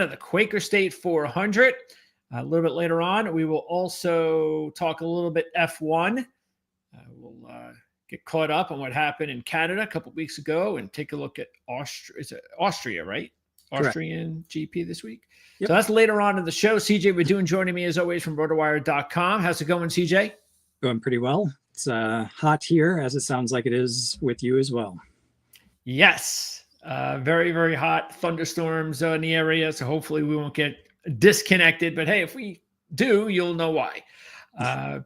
the Quaker State 400. A little bit later on, we will also talk a little bit F1. We'll get caught up on what happened in Canada a couple weeks ago and take a look at Austria. Is it Austria, right? Correct. Austrian GP this week. Yep. So that's later on in the show. CJ Badun joining me as always from rotowire.com. How's it going, CJ? Going pretty well. It's hot here, as it sounds like it is with you as well. Yes. Very, very hot. Thunderstorms in the area. So hopefully we won't get disconnected. But hey, if we do, you'll know why.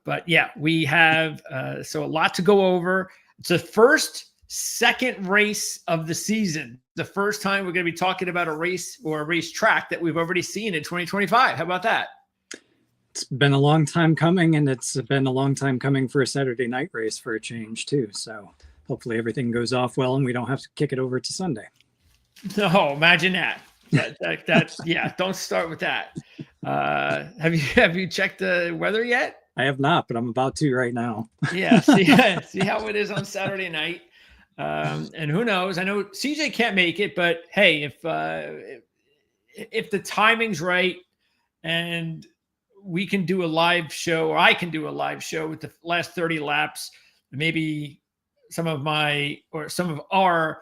But yeah, we have so a lot to go over. It's the second race of the season. The first time we're going to be talking about a race or a racetrack that we've already seen in 2025. How about that? It's been a long time coming, and it's been a long time coming for a Saturday night race for a change too. So hopefully everything goes off well and we don't have to kick it over to Sunday. No, imagine that. That's yeah. Don't start with that. Have you checked the weather yet? I have not, but I'm about to right now. Yeah. See how it is on Saturday night. And who knows? I know CJ can't make it, but hey, if the timing's right and we can do a live show, or I can do a live show with the last 30 laps, maybe some of our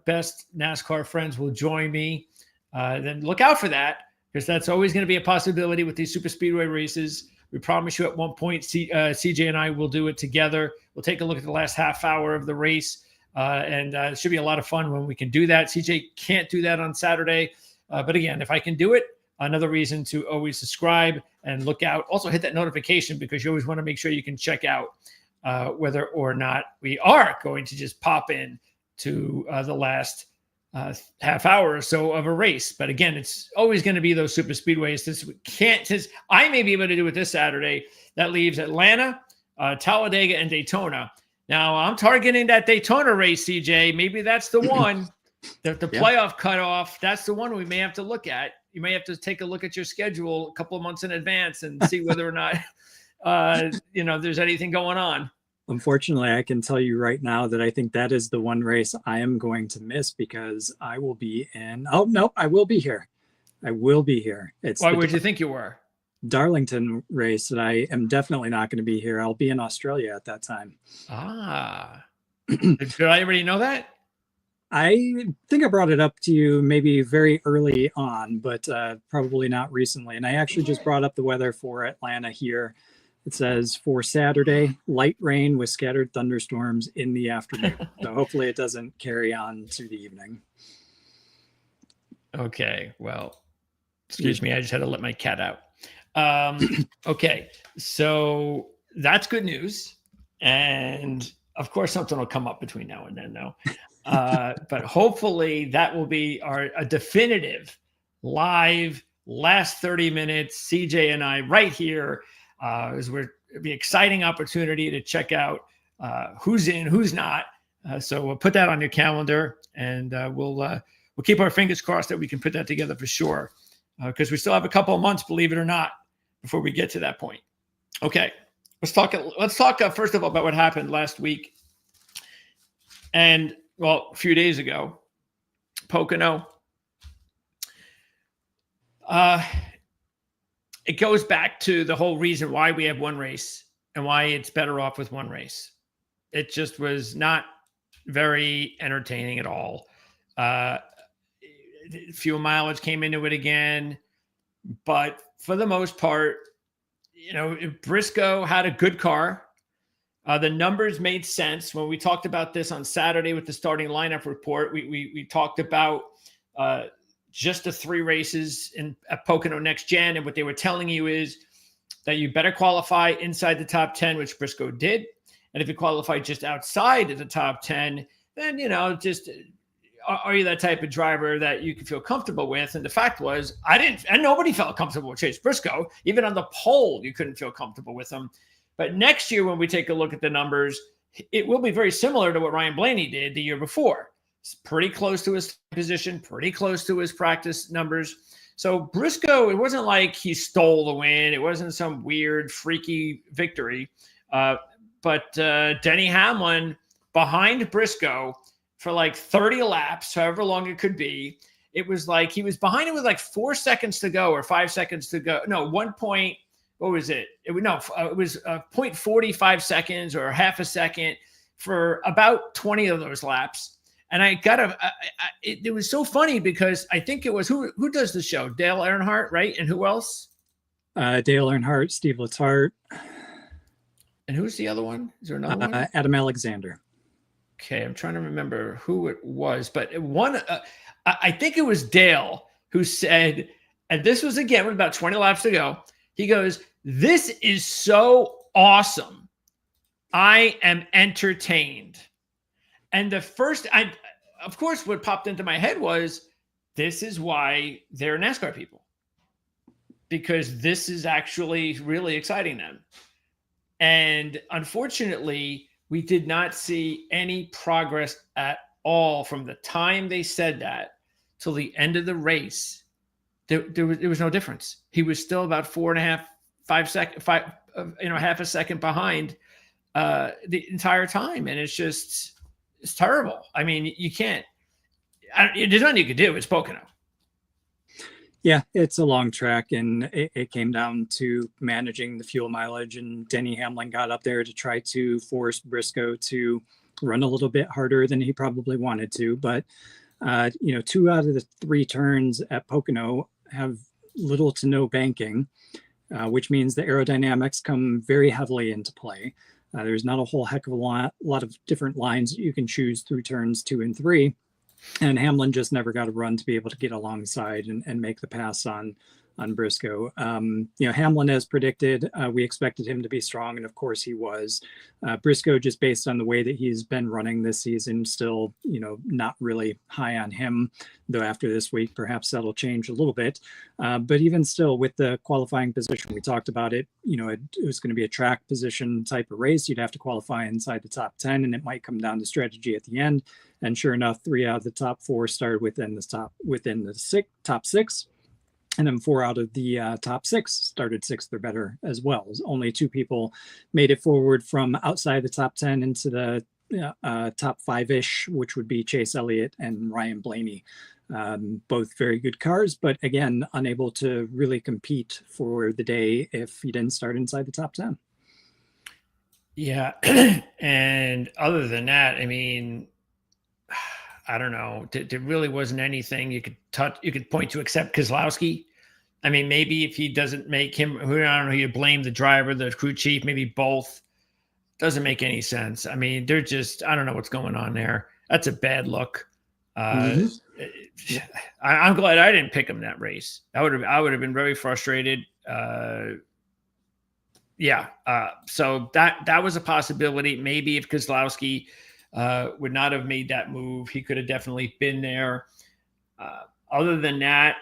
best NASCAR friends will join me. Then look out for that, because that's always going to be a possibility with these super speedway races. We promise you at one point, CJ and I will do it together. We'll take a look at the last half hour of the race, and it should be a lot of fun when we can do that. CJ can't do that on Saturday, but again, if I can do it, another reason to always subscribe and look out. Also hit that notification, because you always want to make sure you can check out whether or not we are going to just pop in to the last half hour or so of a race. But again, it's always going to be those super speedways. Since I may be able to do it this Saturday, that leaves Atlanta, Talladega, and Daytona. Now I'm targeting that Daytona race, CJ. Maybe that's the one, the playoff cutoff. That's the one we may have to look at. You may have to take a look at your schedule a couple of months in advance and see whether or not, there's anything going on. Unfortunately, I can tell you right now that I think that is the one race I am going to miss, because I will be in. Oh, no, I will be here. I will be here. Why would you think you were? Darlington race that I am definitely not going to be here. I'll be in Australia at that time. Did I already know that? I think I brought it up to you maybe very early on, but probably not recently. And I actually just brought up the weather for Atlanta here. It says for Saturday, light rain with scattered thunderstorms in the afternoon. So hopefully it doesn't carry on to the evening. Okay. Well, excuse me. I just had to let my cat out. Okay. So that's good news. And of course, something will come up between now and then, though. But hopefully that will be a definitive live last 30 minutes, CJ and I right here. It'll be an exciting opportunity to check out who's in, who's not. So we'll put that on your calendar, and we'll keep our fingers crossed that we can put that together for sure, because we still have a couple of months, believe it or not, before we get to that point. Okay, let's talk first of all about what happened last week, and well, a few days ago, Pocono. It goes back to the whole reason why we have one race and why it's better off with one race. It just was not very entertaining at all. Fuel mileage came into it again, but for the most part, Briscoe had a good car. The numbers made sense. When we talked about this on Saturday with the starting lineup report, we talked about just the 3 races at Pocono NextGen. And what they were telling you is that you better qualify inside the top 10, which Briscoe did. And if you qualify just outside of the top 10, then, just are you that type of driver that you can feel comfortable with? And the fact was, and nobody felt comfortable with Chase Briscoe. Even on the pole, you couldn't feel comfortable with him. But next year, when we take a look at the numbers, it will be very similar to what Ryan Blaney did the year before. It's pretty close to his position, pretty close to his practice numbers. So Briscoe, it wasn't like he stole the win. It wasn't some weird, freaky victory. But Denny Hamlin behind Briscoe for like 30 laps, however long it could be. it was like he was behind him with like 4 seconds to go or 5 seconds to go. No, 1 point. What was it? It was 0.45 seconds or half a second for about 20 of those laps. And it was so funny because I think it was who does the show? Dale Earnhardt, right? And who else? Dale Earnhardt, Steve Letarte. And who's the other one? Is there another one? Adam Alexander. Okay, I'm trying to remember who it was, but I think it was Dale who said, and this was again with about 20 laps to go. He goes, "This is so awesome. I am entertained." And the first, of course, what popped into my head was, this is why they're NASCAR people, because this is actually really exciting them. And unfortunately, we did not see any progress at all from the time they said that till the end of the race. There was no difference. He was still about 4.5, 5 seconds, half a second behind the entire time. And it's terrible. I mean, you can't, there's nothing you could do. It's Pocono. Yeah, it's a long track, and it came down to managing the fuel mileage, and Denny Hamlin got up there to try to force Briscoe to run a little bit harder than he probably wanted to. But, 2 out of the 3 turns at Pocono have little to no banking, which means the aerodynamics come very heavily into play. There's not a whole heck of a lot of different lines you can choose through turns 2 and 3. And Hamlin just never got a run to be able to get alongside and make the pass on Briscoe. Hamlin, as predicted, we expected him to be strong, and of course he was. Briscoe, just based on the way that he's been running this season, still, not really high on him, though after this week, perhaps that'll change a little bit. But even still, with the qualifying position, we talked about it, it was going to be a track position type of race. You'd have to qualify inside the top 10, and it might come down to strategy at the end. And sure enough, 3 out of the top 4 started within the top 6. And then 4 out of the top 6 started 6th or better as well. Only 2 people made it forward from outside the top 10 into the top 5-ish, which would be Chase Elliott and Ryan Blaney. Both very good cars, but again, unable to really compete for the day if you didn't start inside the top 10. Yeah. And other than that, I mean, I don't know. There really wasn't anything you could point to except Keselowski. I mean, maybe if he doesn't make him, I don't know, you blame the driver, the crew chief, maybe both. Doesn't make any sense. I mean, they're just, I don't know what's going on there. That's a bad look. I'm glad I didn't pick him that race. I would have been very frustrated. So that was a possibility. Maybe if Keselowski would not have made that move, he could have definitely been there. Other than that,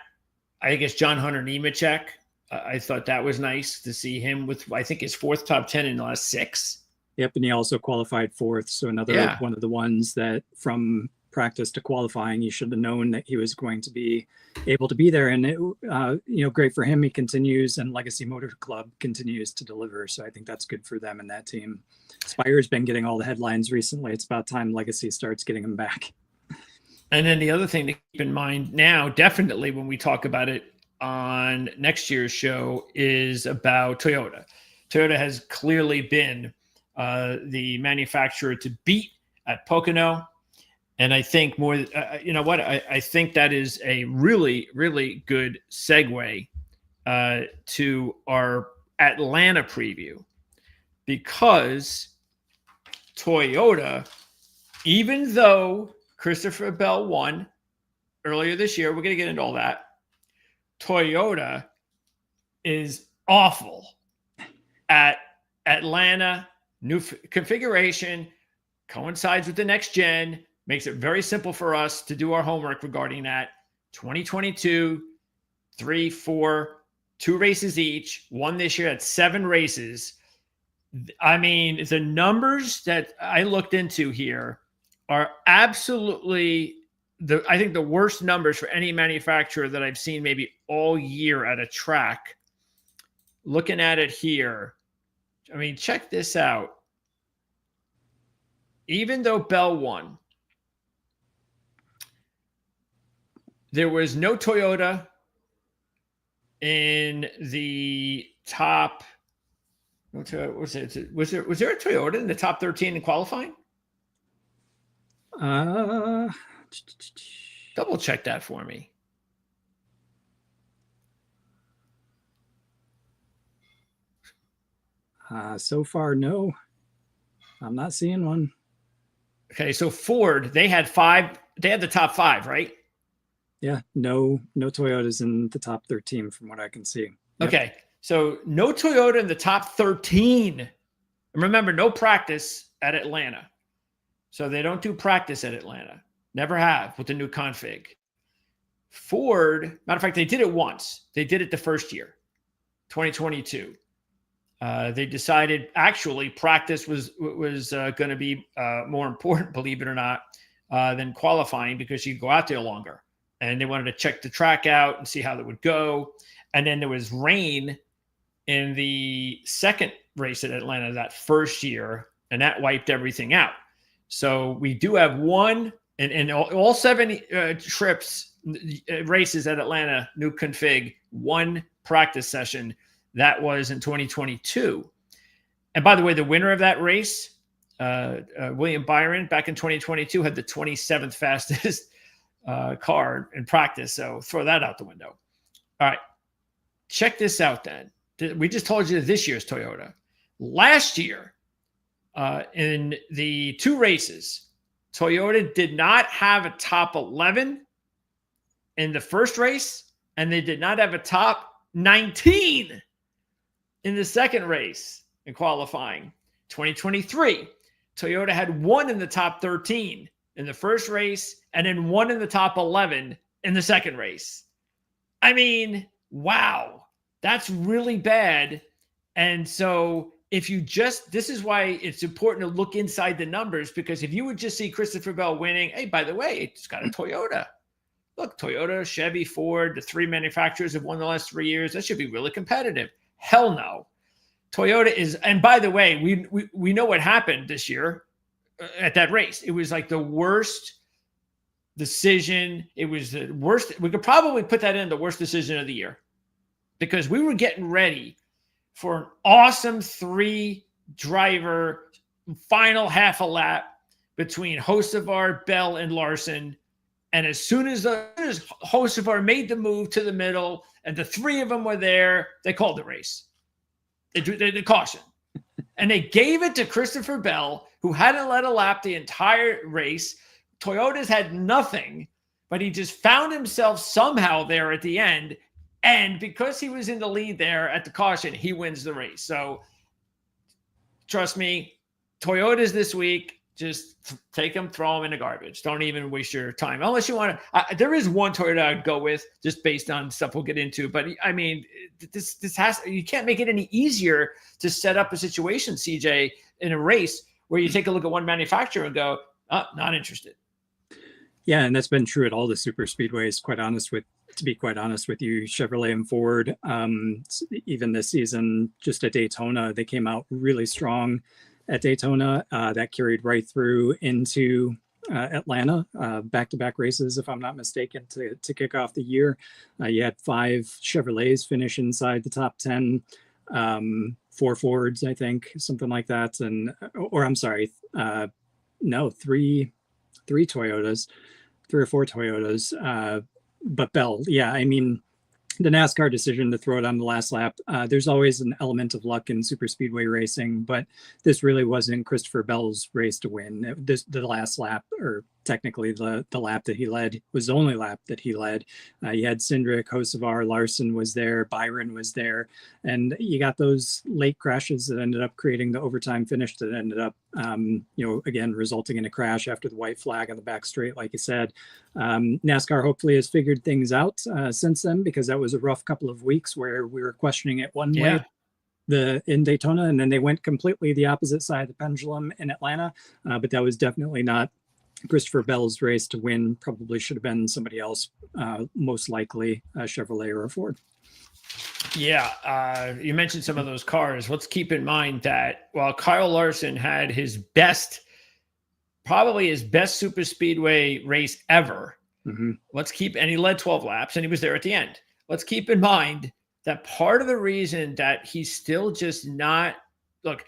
I guess John Hunter Nemechek, I thought that was nice to see him with, I think, his 4th top 10 in the last 6. Yep, and he also qualified 4th. So another one of the ones that from practice to qualifying, you should have known that he was going to be able to be there. And it, great for him. He continues, and Legacy Motor Club continues to deliver. So I think that's good for them and that team. Spire's been getting all the headlines recently. It's about time Legacy starts getting them back. And then the other thing to keep in mind now, definitely when we talk about it on next year's show, is about Toyota. Toyota has clearly been the manufacturer to beat at Pocono. And I think I think that is a really, really good segue to our Atlanta preview, because Toyota, even though Christopher Bell won earlier this year, we're going to get into all that, Toyota is awful at Atlanta. New configuration coincides with the next gen. Makes it very simple for us to do our homework regarding that. 2022, 3, 4, 2 races each. One this year at 7 races. I mean, the numbers that I looked into here are absolutely I think the worst numbers for any manufacturer that I've seen maybe all year at a track. Looking at it here, I mean, check this out. Even though Bell won, there was no Toyota in the top. Was there a Toyota in the top 13 in qualifying? Double check that for me. So far, no. I'm not seeing one. Okay, so Ford, they had 5. They had the top 5, right? Yeah, no Toyotas in the top 13 from what I can see. Yep. Okay, so no Toyota in the top 13. And remember, no practice at Atlanta. So they don't do practice at Atlanta. Never have with the new config. Ford, matter of fact, they did it once. They did it the first year, 2022. They decided actually practice was going to be more important, believe it or not, than qualifying because you go out there longer. And they wanted to check the track out and see how that would go. And then there was rain in the second race at Atlanta that first year, and that wiped everything out. So we do have one, and all 7 trips, races at Atlanta, new config, one practice session. That was in 2022. And by the way, the winner of that race, William Byron, back in 2022, had the 27th fastest car in practice. So throw that out the window. All right. Check this out then. We just told you this year's Toyota. Last year, in the 2 races, Toyota did not have a top 11 in the first race, and they did not have a top 19 in the second race in qualifying. 2023, Toyota had 1 in the top 13 in the first race and then 1 in the top 11 in the second race. I mean, wow, that's really bad. And so if you just, this is why it's important to look inside the numbers, because if you would just see Christopher Bell winning, hey, by the way, it's got a Toyota. Look, Toyota, Chevy, Ford, the 3 manufacturers have won the last 3 years. That should be really competitive. Hell no. Toyota is, and by the way, we know what happened this year at that race. It was like the worst decision. It was the worst. We could probably put that in the worst decision of the year because we were getting ready for an awesome 3-driver final half a lap between Hocevar, Bell, and Larson. And as soon as Hocevar made the move to the middle and the 3 of them were there, they called the race. They caution. And they gave it to Christopher Bell, who hadn't led a lap the entire race. Toyota's had nothing, but he just found himself somehow there at the end. And because he was in the lead there at the caution, he wins the race. So trust me, Toyotas this week, just take them, throw them in the garbage. Don't even waste your time. Unless you want to, there is one Toyota I'd go with just based on stuff we'll get into. But I mean, this has, you can't make it any easier to set up a situation, CJ, in a race where you take a look at one manufacturer and go, oh, not interested. Yeah, and that's been true at all the super speedways, to be quite honest with you, Chevrolet and Ford, even this season, just at Daytona, they came out really strong at Daytona. That carried right through into Atlanta, back-to-back races, if I'm not mistaken, to kick off the year. You had 5 Chevrolets finish inside the top 10, 4 Fords, I think, something like that. Or I'm sorry, no, 3 Toyotas, 3 or 4 Toyotas. But Bell, yeah, I mean, the NASCAR decision to throw it on the last lap, there's always an element of luck in super speedway racing, but this really wasn't Christopher Bell's race to win. The last lap, or technically the lap that he led, was the only lap that he led. You had Cindric, Hocevar, Larson was there, Byron was there, and you got those late crashes that ended up creating the overtime finish that ended up, again, resulting in a crash after the white flag on the back straight, like you said. NASCAR hopefully has figured things out since then, because that was a rough couple of weeks where we were questioning it one way in Daytona, and then they went completely the opposite side of the pendulum in Atlanta. But that was definitely not Christopher Bell's race to win. Probably should have been somebody else, most likely a Chevrolet or a Ford. Yeah, you mentioned some of those cars. Let's keep in mind that while Kyle Larson had probably his best super speedway race ever And he led 12 laps and he was there at the end. Let's keep in mind that part of the reason that he's still just not, look,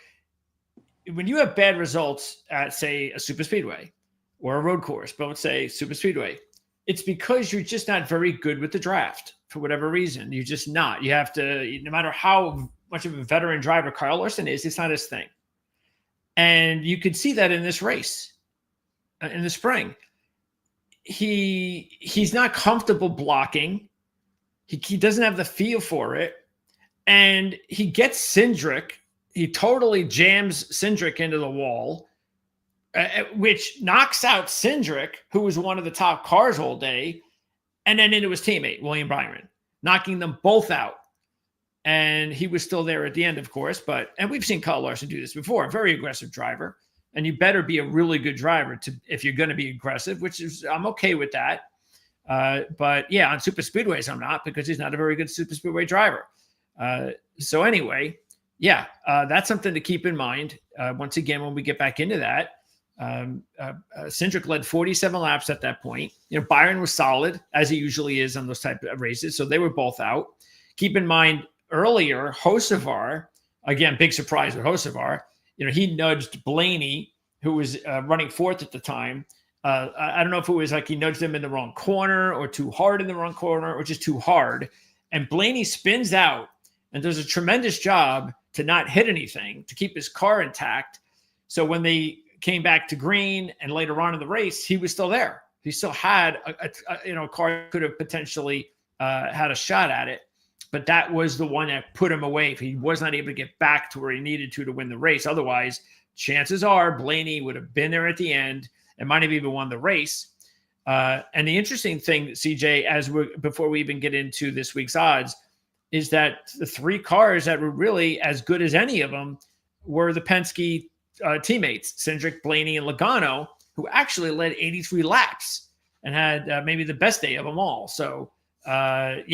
when you have bad results at, say, a super speedway or a road course, but let's say super speedway, it's because you're just not very good with the draft for whatever reason. You're just not. You have to, no matter how much of a veteran driver Kyle Larson is, it's not his thing. And you could see that in this race in the spring. He's not comfortable blocking. He doesn't have the feel for it. And he gets Cindric. He totally jams Cindric into the wall, which knocks out Cindric, who was one of the top cars all day, and then into his teammate, William Byron, knocking them both out. And he was still there at the end, of course. And we've seen Kyle Larson do this before, a very aggressive driver. And you better be a really good driver if you're going to be aggressive, which is, I'm okay with that. But yeah, on super speedways, I'm not, because he's not a very good super speedway driver. So anyway, yeah, that's something to keep in mind. Once again, when we get back into that, Cindric led 47 laps at that point. Byron was solid, as he usually is on those type of races. So they were both out. Keep in mind, earlier, Hocevar, again, big surprise with Hocevar, he nudged Blaney, who was running fourth at the time. I don't know if it was like he nudged him in the wrong corner or too hard in the wrong corner or just too hard. And Blaney spins out and does a tremendous job to not hit anything, to keep his car intact. So when they came back to green and later on in the race, he was still there. He still had a car that could have potentially had a shot at it. But that was the one that put him away. If he was not able to get back to where he needed to win the race. Otherwise, chances are Blaney would have been there at the end and might have even won the race. And the interesting thing, CJ, before we even get into this week's odds, is that the three cars that were really as good as any of them were the Penske teammates, Cindric, Blaney, and Logano, who actually led 83 laps and had maybe the best day of them all. So, and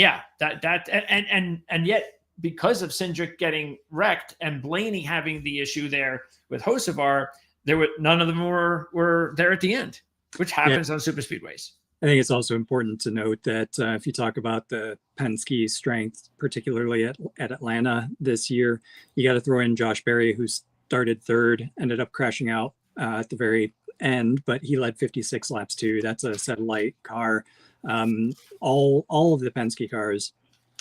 yet because of Cindric getting wrecked and Blaney having the issue there with Hocevar, none of them were there at the end, which happens on super speedways. I think it's also important to note that if you talk about the Penske strength, particularly at Atlanta this year, you got to throw in Josh Berry, who started third, ended up crashing out at the very end, but he led 56 laps too. That's a satellite car. All of the Penske cars,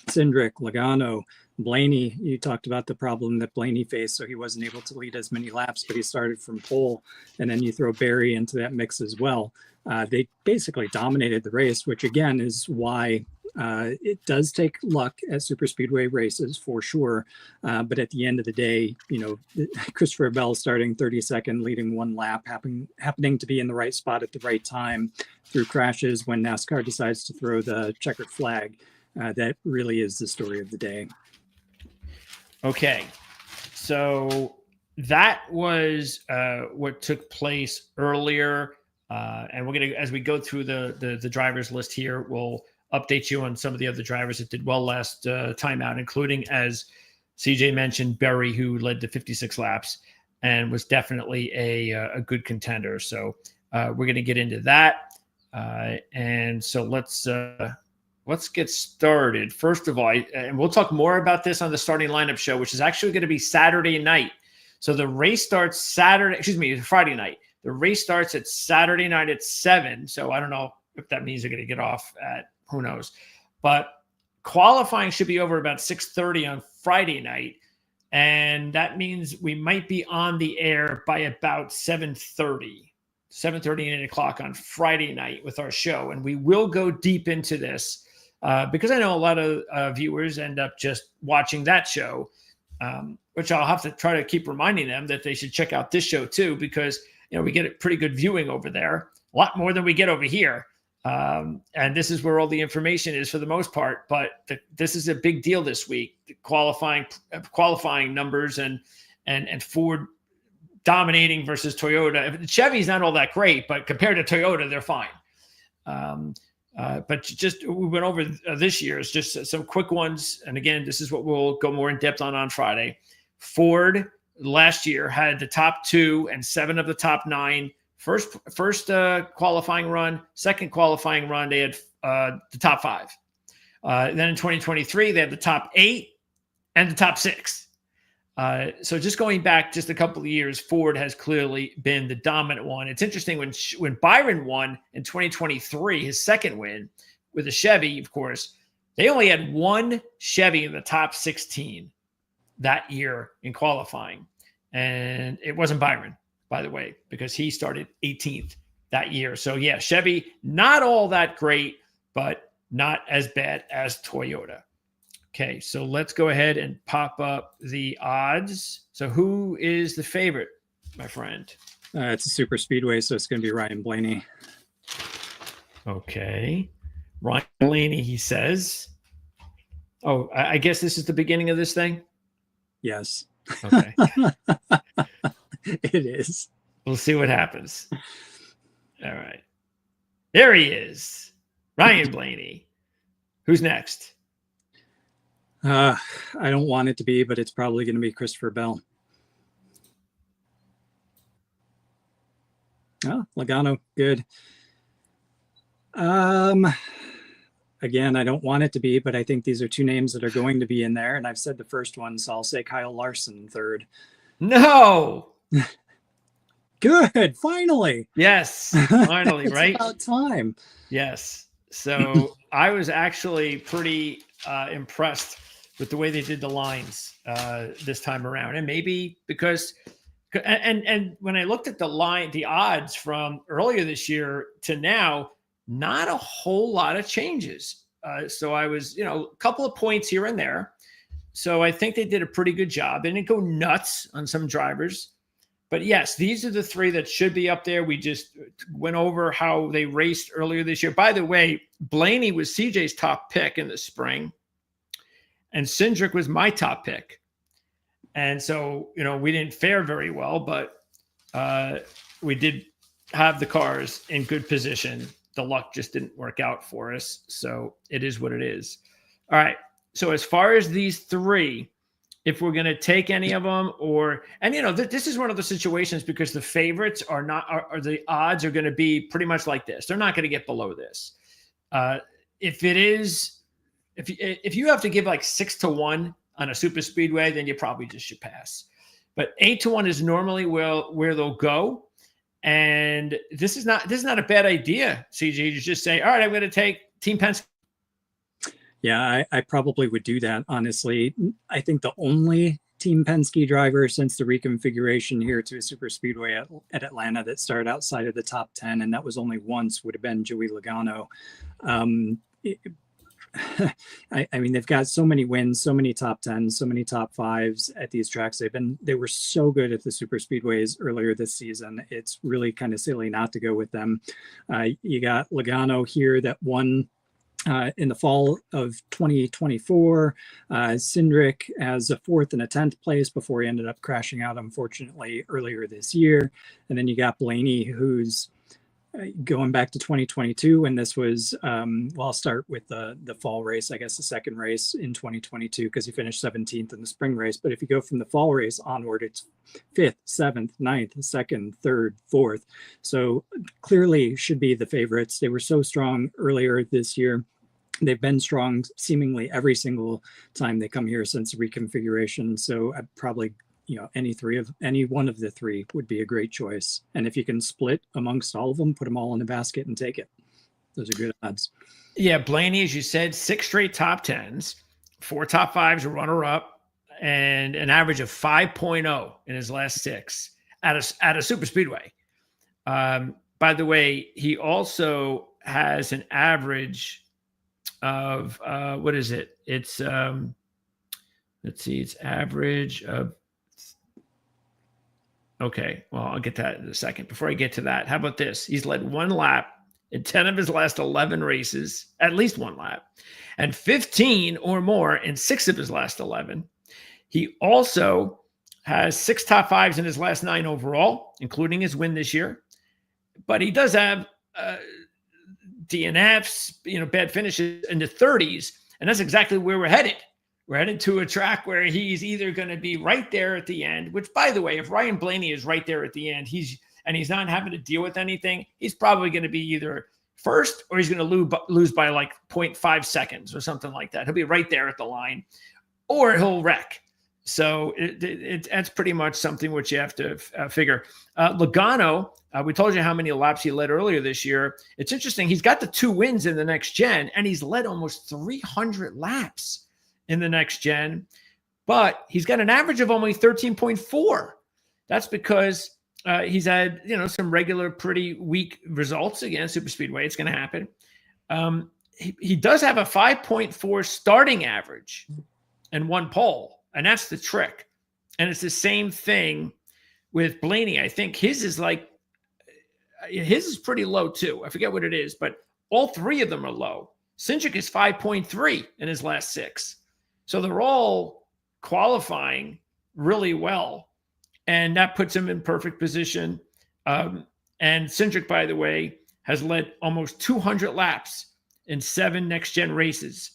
Cindric, Logano, Blaney, you talked about the problem that Blaney faced, so he wasn't able to lead as many laps, but he started from pole, and then you throw Berry into that mix as well. They basically dominated the race, which again is why it does take luck at super speedway races for sure. But at the end of the day, Christopher Bell starting 32nd, leading one lap, happening to be in the right spot at the right time through crashes when NASCAR decides to throw the checkered flag. That really is the story of the day. Okay. So that was what took place earlier. And we're going to, as we go through the drivers list here, we'll update you on some of the other drivers that did well last time out, including, as CJ mentioned, Berry, who led to 56 laps and was definitely a good contender. So we're going to get into that. And so let's get started. First of all, and we'll talk more about this on the starting lineup show, which is actually going to be Saturday night. So the race starts Friday night. The race starts at Saturday night at 7. So I don't know if that means they're going to get off at, who knows. But qualifying should be over about 6:30 on Friday night. And that means we might be on the air by about 7:30 and 8 o'clock on Friday night with our show. And we will go deep into this because I know a lot of viewers end up just watching that show, which I'll have to try to keep reminding them that they should check out this show too, because we get a pretty good viewing over there, a lot more than we get over here. And this is where all the information is for the most part. But this is a big deal this week, the qualifying numbers and Ford dominating versus Toyota. Chevy's not all that great, but compared to Toyota, they're fine. But just we went over this year's just some quick ones. And again, this is what we'll go more in depth on Friday. Ford last year had the top 2 and 7 of the top 9 First qualifying run, second qualifying run, they had the top 5. Then in 2023, they had the top 8 and the top 6. So just going back just a couple of years, Ford has clearly been the dominant one. It's interesting when Byron won in 2023, his second win with a Chevy, of course, they only had one Chevy in the top 16 that year in qualifying. And it wasn't Byron, by the way, because he started 18th that year. So yeah, Chevy, not all that great, but not as bad as Toyota. Okay, so let's go ahead and pop up the odds. So who is the favorite, my friend? It's a super speedway, so it's going to be Ryan Blaney. Okay. Ryan Blaney, he says. Oh, I guess this is the beginning of this thing? Yes. Okay. It is. We'll see what happens. All right. There he is. Ryan Blaney. Who's next? I don't want it to be, but it's probably going to be Christopher Bell. Oh, Logano, good. Again, I don't want it to be, but I think these are two names that are going to be in there. And I've said the first one, so I'll say Kyle Larson third. No. Good. Finally. Yes. Finally, it's right? About time. Yes. So I was actually pretty impressed with the way they did the lines this time around. And maybe because, and when I looked at the odds from earlier this year to now, not a whole lot of changes. So I was, a couple of points here and there. So I think they did a pretty good job. They didn't go nuts on some drivers. But yes, these are the 3 that should be up there. We just went over how they raced earlier this year. By the way, Blaney was CJ's top pick in the spring. And Cindric was my top pick. And so, we didn't fare very well, but we did have the cars in good position. The luck just didn't work out for us. So it is what it is. All right. So as far as these 3, if we're going to take any of them this is one of the situations because the favorites are the odds are going to be pretty much like this. They're not going to get below this. If you have to give like 6-1 on a super speedway, then you probably just should pass. But 8-1 is normally where they'll go. And this is not a bad idea, CJ. You just say, all right, I'm going to take Team Penske. Yeah, I probably would do that, honestly. I think the only Team Penske driver since the reconfiguration here to a super speedway at Atlanta that started outside of the top 10, and that was only once, would have been Joey Logano. I mean, they've got so many wins, so many top 10s, so many top 5s at these tracks. They were so good at the super speedways earlier this season. It's really kind of silly not to go with them. You got Logano here that won in the fall of 2024, Cindric as a 4th and a 10th place before he ended up crashing out, unfortunately, earlier this year. And then you got Blaney, who's going back to 2022, and this was, I'll start with the fall race, I guess the second race in 2022, because he finished 17th in the spring race. But if you go from the fall race onward, it's 5th, 7th, 9th, 2nd, 3rd, 4th. So clearly should be the favorites. They were so strong earlier this year. They've been strong seemingly every single time they come here since the reconfiguration. So I'd probably, any one of the 3 would be a great choice. And if you can split amongst all of them, put them all in a basket and take it. Those are good odds. Yeah, Blaney, as you said, 6 straight top 10s, 4 top 5s, a runner-up, and an average of 5.0 in his last 6 at a super speedway. By the way, he also has an average of what is it? It's let's see, it's average of. Okay, well, I'll get to that in a second. Before I get to that, how about this? He's led 1 lap in 10 of his last 11 races, at least 1 lap, and 15 or more in 6 of his last 11. He also has 6 top 5s in his last 9 overall, including his win this year. But he does have DNFs, bad finishes in the 30s, and that's exactly where we're headed. We're headed to a track where he's either going to be right there at the end, which, by the way, if Ryan Blaney is right there at the end, and he's not having to deal with anything, he's probably going to be either first or he's going to lose by like 0.5 seconds or something like that. He'll be right there at the line, or he'll wreck. So that's pretty much something which you have to figure. Logano, we told you how many laps he led earlier this year. It's interesting. He's got the 2 wins in the next gen, and he's led almost 300 laps in the next gen, but he's got an average of only 13.4. That's because he's had, some regular pretty weak results against Super Speedway. It's going to happen. He does have a 5.4 starting average and 1 pole. And that's the trick. And it's the same thing with Blaney. I think his is pretty low too. I forget what it is, but all 3 of them are low. Cindric is 5.3 in his last 6. So they're all qualifying really well. And that puts him in perfect position. And Cindric, by the way, has led almost 200 laps in 7 next-gen races.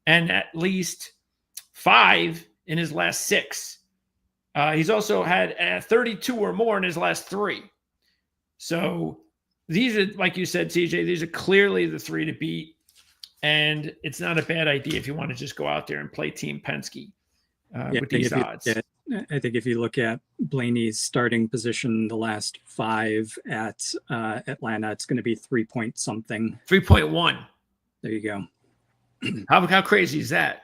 And at least 5 in his last 6. He's also had 32 or more in his last 3. So these are, like you said, CJ, these are clearly the 3 to beat. And it's not a bad idea if you want to just go out there and play Team Penske with these odds. I think if you look at Blaney's starting position, the last 5 at Atlanta, it's going to be 3 point something. 3.1. There you go. How crazy is that?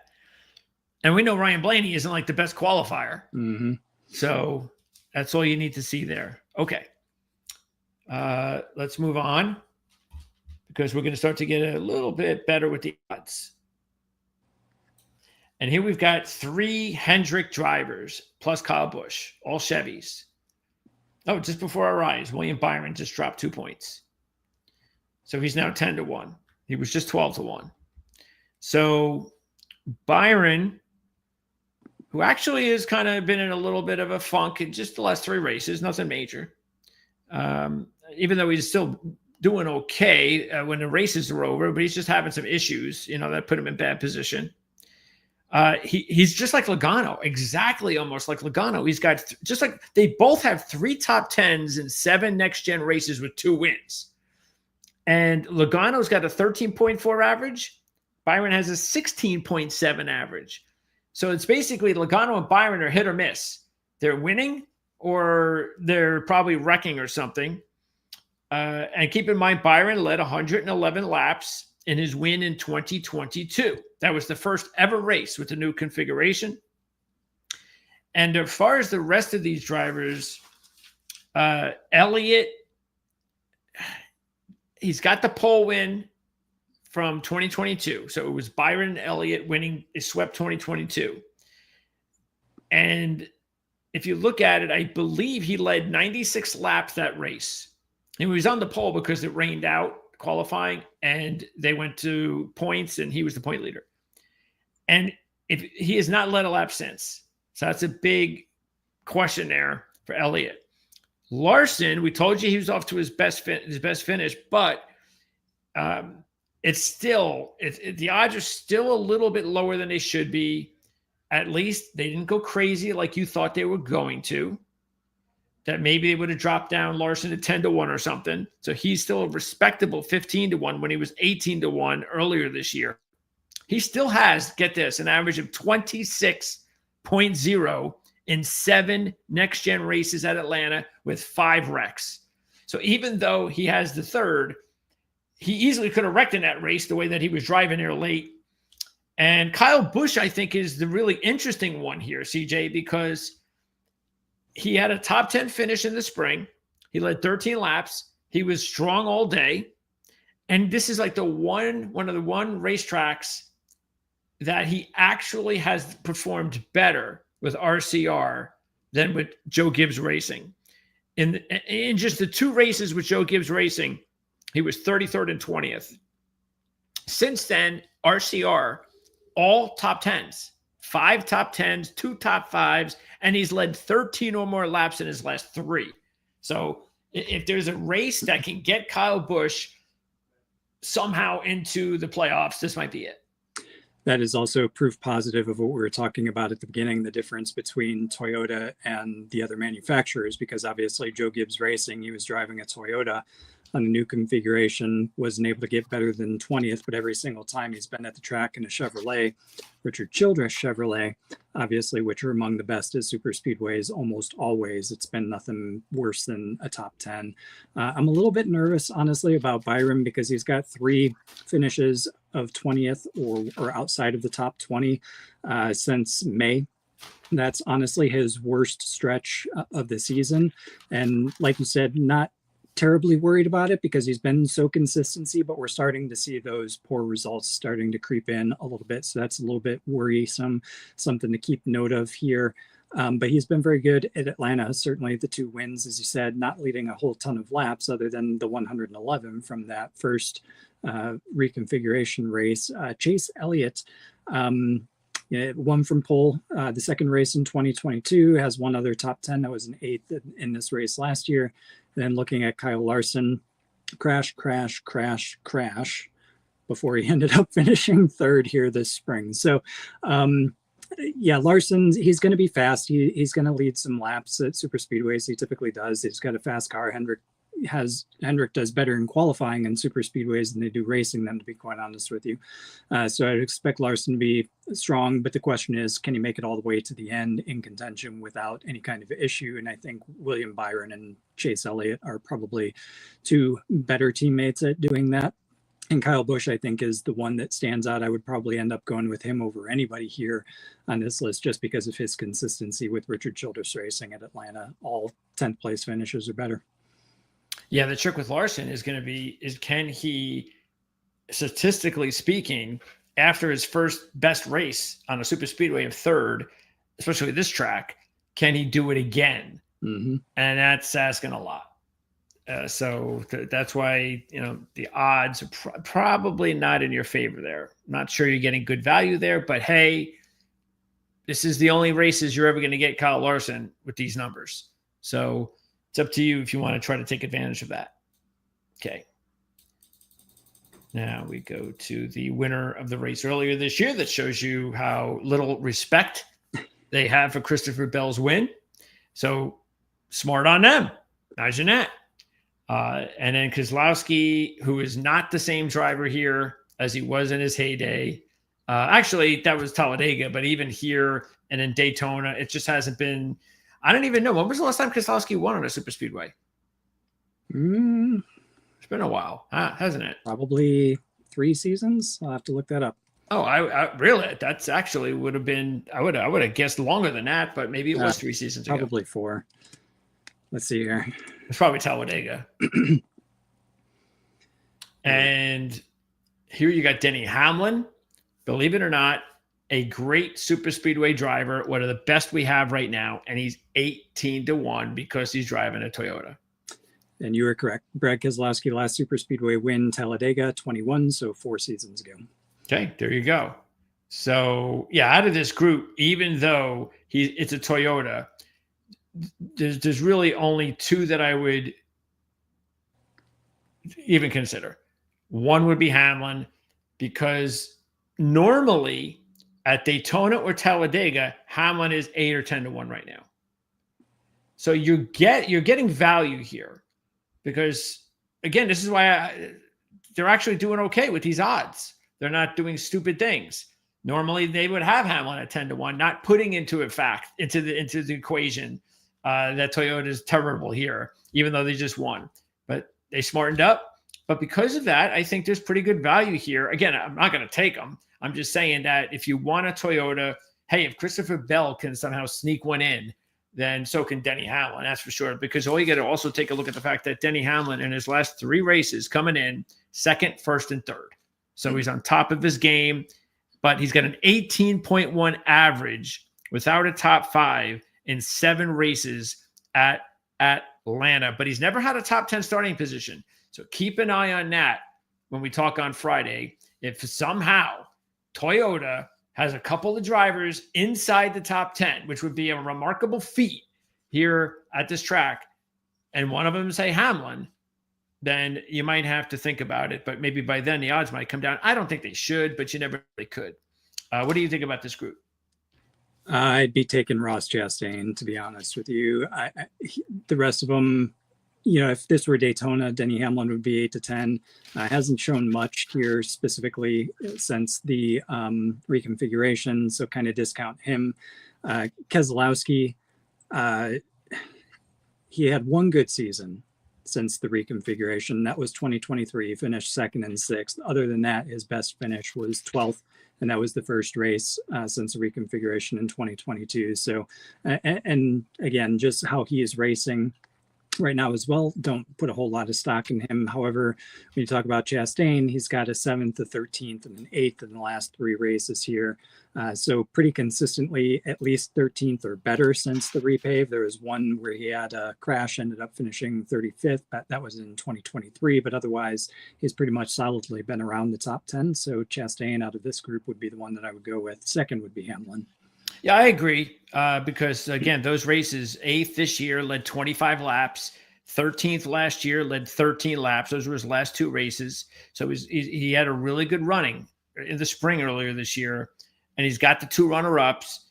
And we know Ryan Blaney isn't like the best qualifier. Mm-hmm. So that's all you need to see there. Okay. Let's move on because we're going to start to get a little bit better with the odds. And here we've got 3 Hendrick drivers plus Kyle Busch, all Chevys. Oh, just before our eyes, William Byron just dropped 2 points. So he's now 10-1. He was just 12-1. So Byron, who actually has kind of been in a little bit of a funk in just the last 3 races, nothing major. Even though he's still doing okay when the races are over, but he's just having some issues, that put him in bad position. He's just like Logano, exactly almost like Logano. He's got, just like they both have 3 top 10s in 7 next-gen races with 2 wins. And Logano's got a 13.4 average. Byron has a 16.7 average. So it's basically Logano and Byron are hit or miss. They're winning or they're probably wrecking or something. And keep in mind, Byron led 111 laps in his win in 2022. That was the first ever race with the new configuration. And as far as the rest of these drivers, Elliott, he's got the pole win from 2022. So it was Byron and Elliott winning, it swept 2022. And if you look at it, I believe he led 96 laps that race. And he was on the pole because it rained out qualifying and they went to points and he was the point leader. And if he has not led a lap since. So that's a big question there for Elliott. Larson, we told you he was off to his best finish, but it's still, the odds are still a little bit lower than they should be. At least they didn't go crazy like you thought they were going to. That maybe they would have dropped down Larson to 10-1 or something. So he's still a respectable 15-1 when he was 18-1 earlier this year. He still has, get this, an average of 26.0 in 7 next-gen races at Atlanta with 5 wrecks. So even though he has the 3rd, he easily could have wrecked in that race the way that he was driving there late. And Kyle Busch, I think, is the really interesting one here, CJ, because he had a top 10 finish in the spring. He led 13 laps. He was strong all day. And this is like one of the racetracks that he actually has performed better with RCR than with Joe Gibbs Racing. In just the 2 races with Joe Gibbs Racing, he was 33rd and 20th. Since then, RCR, all top 10s, 5 top 10s, 2 top 5s, and he's led 13 or more laps in his last 3. So if there's a race that can get Kyle Busch somehow into the playoffs, this might be it. That is also proof positive of what we were talking about at the beginning, the difference between Toyota and the other manufacturers, because obviously Joe Gibbs Racing, he was driving a Toyota on a new configuration, wasn't able to get better than 20th, but every single time he's been at the track in a Chevrolet, Richard Childress Chevrolet, obviously, which are among the best as super speedways almost always. It's been nothing worse than a top 10. I'm a little bit nervous, honestly, about Byron because he's got 3 finishes of 20th or outside of the top 20 since May. That's honestly his worst stretch of the season. And like you said, not terribly worried about it because he's been so consistency, but we're starting to see those poor results starting to creep in a little bit. So that's a little bit worrisome, something to keep note of here. But he's been very good at Atlanta. Certainly the 2 wins, as you said, not leading a whole ton of laps other than the 111 from that first reconfiguration race. Chase Elliott won from pole the second race in 2022, has one other top 10 that was an 8th in this race last year. Then looking at Kyle Larson, crash before he ended up finishing 3rd here this spring. So yeah, Larson, he's going to be fast. He's going to lead some laps at super speedways. He typically does. He's got a fast car. Hendrick does better in qualifying in super speedways than they do racing them, to be quite honest with you. So I'd expect Larson to be strong, but the question is, can he make it all the way to the end in contention without any kind of issue? And I think William Byron and Chase Elliott are probably 2 better teammates at doing that. And Kyle Busch, I think, is the one that stands out. I would probably end up going with him over anybody here on this list just because of his consistency with Richard Childress Racing at Atlanta. All 10th place finishes are better. Yeah, the trick with Larson is going to be, can he, statistically speaking, after his first best race on a super speedway of 3rd, especially this track, can he do it again? Mm-hmm. And that's asking a lot. So that's why, the odds are probably not in your favor there. Not sure you're getting good value there, but hey, this is the only races you're ever going to get Kyle Larson with these numbers. So it's up to you if you want to try to take advantage of that. Okay. Now we go to the winner of the race earlier this year that shows you how little respect they have for Christopher Bell's win. So smart on them. Imagine that. And then Keselowski, who is not the same driver here as he was in his heyday. Actually, that was Talladega, but even here and in Daytona, it just hasn't been. I don't even know. When was the last time Keselowski won on a super speedway? It's been a while, hasn't it? Probably 3 seasons. I'll have to look that up. Oh, I really? That's actually would have been. I would have guessed longer than that, but maybe it was 3 seasons ago. Probably 4. Let's see here. It's probably Talladega. And here you got Denny Hamlin. Believe it or not, a great super speedway driver, one of the best we have right now, and he's 18-1 because he's driving a Toyota. And you were correct. Brad Keselowski, last super speedway win, Talladega, 21, so 4 seasons ago. Okay, there you go. So yeah, out of this group, even though it's a Toyota, there's really only 2 that I would even consider. One would be Hamlin, because normally at Daytona or Talladega, Hamlin is 8 or 10-1 right now. So you're getting value here because, again, this is why they're actually doing okay with these odds. They're not doing stupid things. Normally they would have Hamlin at 10-1, not putting into the equation that Toyota is terrible here, even though they just won. But they smartened up. But because of that, I think there's pretty good value here. Again, I'm not going to take them. I'm just saying that if you want a Toyota, hey, if Christopher Bell can somehow sneak one in, then so can Denny Hamlin, that's for sure. Because all you got to also take a look at the fact that Denny Hamlin in his last 3 races coming in 2nd, 1st, and 3rd. So he's on top of his game, but he's got an 18.1 average without a top 5 in 7 races at Atlanta. But he's never had a top 10 starting position. So keep an eye on that when we talk on Friday. If somehow Toyota has a couple of drivers inside the top 10, which would be a remarkable feat here at this track, and one of them say Hamlin, then you might have to think about it. But maybe by then the odds might come down. I don't think they should, but you never really could. What do you think about this group? I'd be taking Ross Chastain, to be honest with you. The rest of them, if this were Daytona, Denny Hamlin would be 8 to 10. Hasn't shown much here specifically since the reconfiguration, so kind of discount him. Keselowski, he had one good season since the reconfiguration. That was 2023. He finished second and sixth. Other than that, his best finish was 12th, and that was the first race since the reconfiguration in 2022. So, and again, just how he is racing right now as well, don't put a whole lot of stock in him. However, when you talk about Chastain, he's got a 7th, a 13th, and an 8th in the last 3 races here. So pretty consistently at least 13th or better since the repave. There was one where he had a crash, ended up finishing 35th. That was in 2023, but otherwise he's pretty much solidly been around the top 10. So Chastain out of this group would be the one that I would go with. Second would be Hamlin. Yeah, I agree. Because again, those races, 8th this year led 25 laps, 13th last year led 13 laps. Those were his last 2 races. So he had a really good running in the spring earlier this year, and he's got the 2 runner-ups,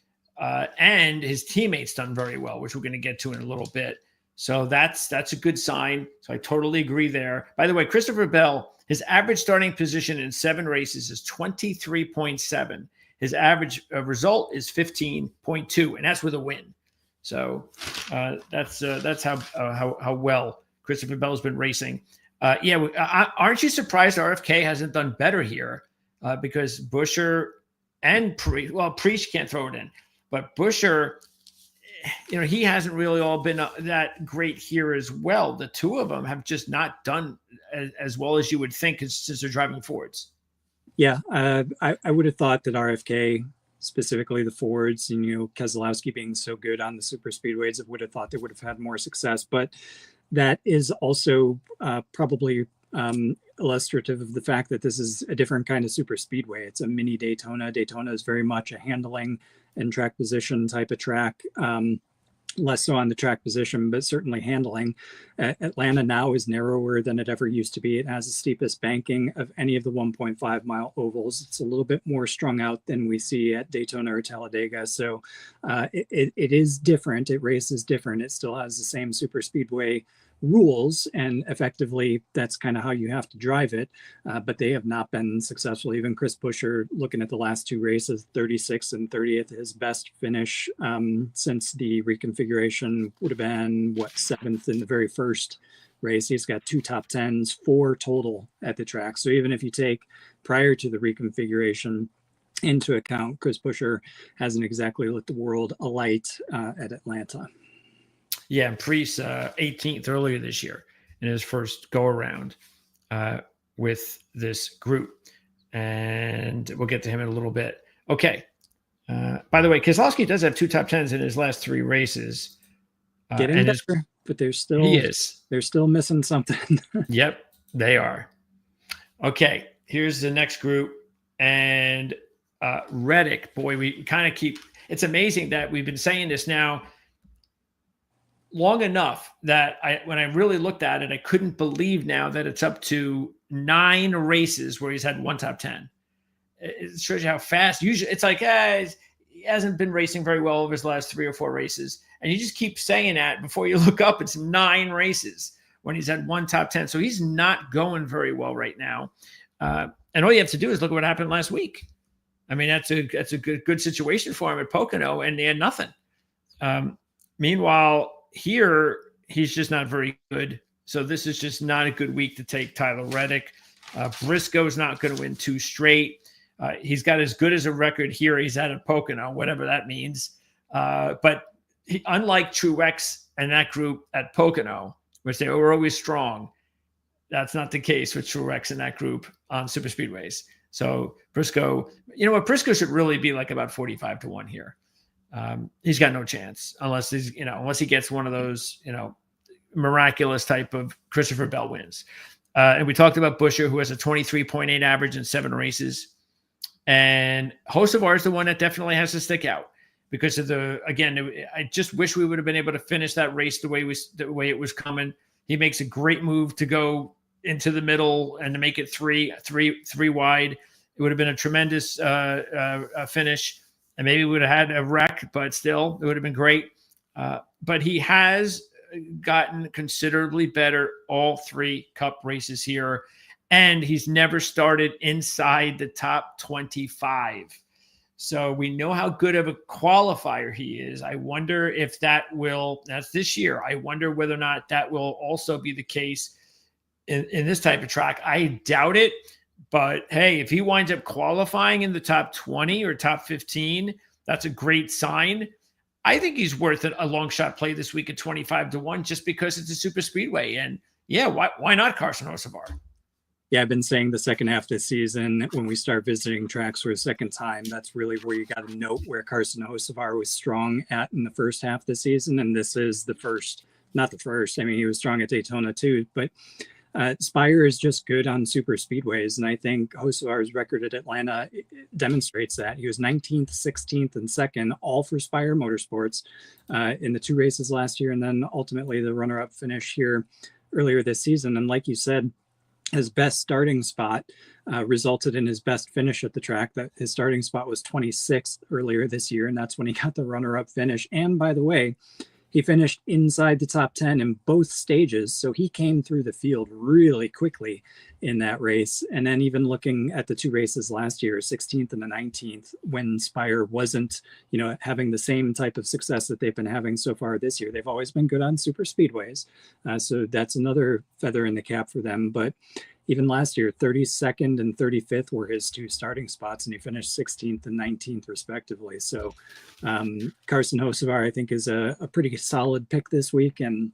and his teammates done very well, which we're going to get to in a little bit. So that's a good sign. So I totally agree there. By the way, Christopher Bell, his average starting position in 7 races is 23.7. His average result is 15.2, and that's with a win. So that's how well Christopher Bell's been racing. Aren't you surprised RFK hasn't done better here? Because Buescher and Preach can't throw it in, but Buescher, he hasn't really all been that great here as well. The 2 of them have just not done as well as you would think since they're driving Fords. Yeah, I would have thought that RFK, specifically the Fords, and Keselowski being so good on the super speedways, I would have thought they would have had more success. But that is also probably illustrative of the fact that this is a different kind of super speedway. It's a mini Daytona. Daytona is very much a handling and track position type of track. Less so on the track position, but certainly handling. Atlanta now is narrower than it ever used to be. It has the steepest banking of any of the 1.5 mile ovals. It's a little bit more strung out than we see at Daytona or Talladega. So it is different. It races different. It still has the same super speedway rules, and effectively that's kind of how you have to drive it, but they have not been successful. Even Chris Buescher, looking at the last 2 races, 36th and 30th, his best finish since the reconfiguration would have been 7th in the very first race. He's got 2 top 10s, 4 total at the track. So even if you take prior to the reconfiguration into account, Chris Buescher hasn't exactly lit the world alight at Atlanta. Yeah, and Preece 18th earlier this year in his first go around with this group, and we'll get to him in a little bit. Okay. By the way, Keselowski does have 2 top 10s in his last 3 races. Getting better, but they're still missing something. Yep, they are. Okay, here's the next group, and Reddick. Boy, we kind of keep. It's amazing that we've been saying this now long enough that when I really looked at it, I couldn't believe now that it's up to 9 races where he's had 1 top 10. It shows you how fast. Usually it's like, he hasn't been racing very well over his last 3 or 4 races. And you just keep saying that before you look up, it's 9 races when he's had 1 top 10. So he's not going very well right now. And all you have to do is look at what happened last week. I mean, that's a good situation for him at Pocono, and they had nothing. Meanwhile, here, he's just not very good. So this is just not a good week to take Tyler Reddick. Briscoe's not going to win 2 straight. He's got as good as a record here he's had at Pocono, whatever that means. But unlike Truex and that group at Pocono, which they were always strong, that's not the case with Truex and that group on super speedways. So Briscoe, Briscoe should really be like about 45 to 1 here. He's got no chance unless he gets one of those, miraculous type of Christopher Bell wins. And we talked about Buescher, who has a 23.8 average in 7 races. And Hocevar is the one that definitely has to stick out because of I just wish we would have been able to finish that race the way it was coming. He makes a great move to go into the middle and to make it three wide. it would have been a tremendous finish, and maybe we would have had a wreck, but still, it would have been great. But he has gotten considerably better all 3 Cup races here, and he's never started inside the top 25. So we know how good of a qualifier he is. I wonder if that's this year. I wonder whether or not that will also be the case in this type of track. I doubt it, but hey, if he winds up qualifying in the top 20 or top 15, that's a great sign. I think he's worth a long shot play this week at 25-1 just because it's a super speedway. And yeah, why not Carson Hocevar? Yeah, I've been saying the second half of the season, when we start visiting tracks for a second time, that's really where you got to note where Carson Hocevar was strong at in the first half of the season. And this is the first, not the first. I mean, he was strong at Daytona too, but Spire is just good on super speedways. And I think Hocevar's record at Atlanta demonstrates that. He was 19th, 16th, and 2nd, all for Spire Motorsports in the 2 races last year. And then ultimately the runner-up finish here earlier this season. And like you said, his best starting spot resulted in his best finish at the track. That his starting spot was 26th earlier this year, and that's when he got the runner-up finish. And by the way, he finished inside the top 10 in both stages, so he came through the field really quickly in that race. And then even looking at the 2 races last year, 16th and the 19th, when Spire wasn't, having the same type of success that they've been having so far this year. They've always been good on super speedways, so that's another feather in the cap for them. But even last year, 32nd and 35th were his 2 starting spots, and he finished 16th and 19th respectively. So Carson Hocevar, I think, is a pretty solid pick this week, and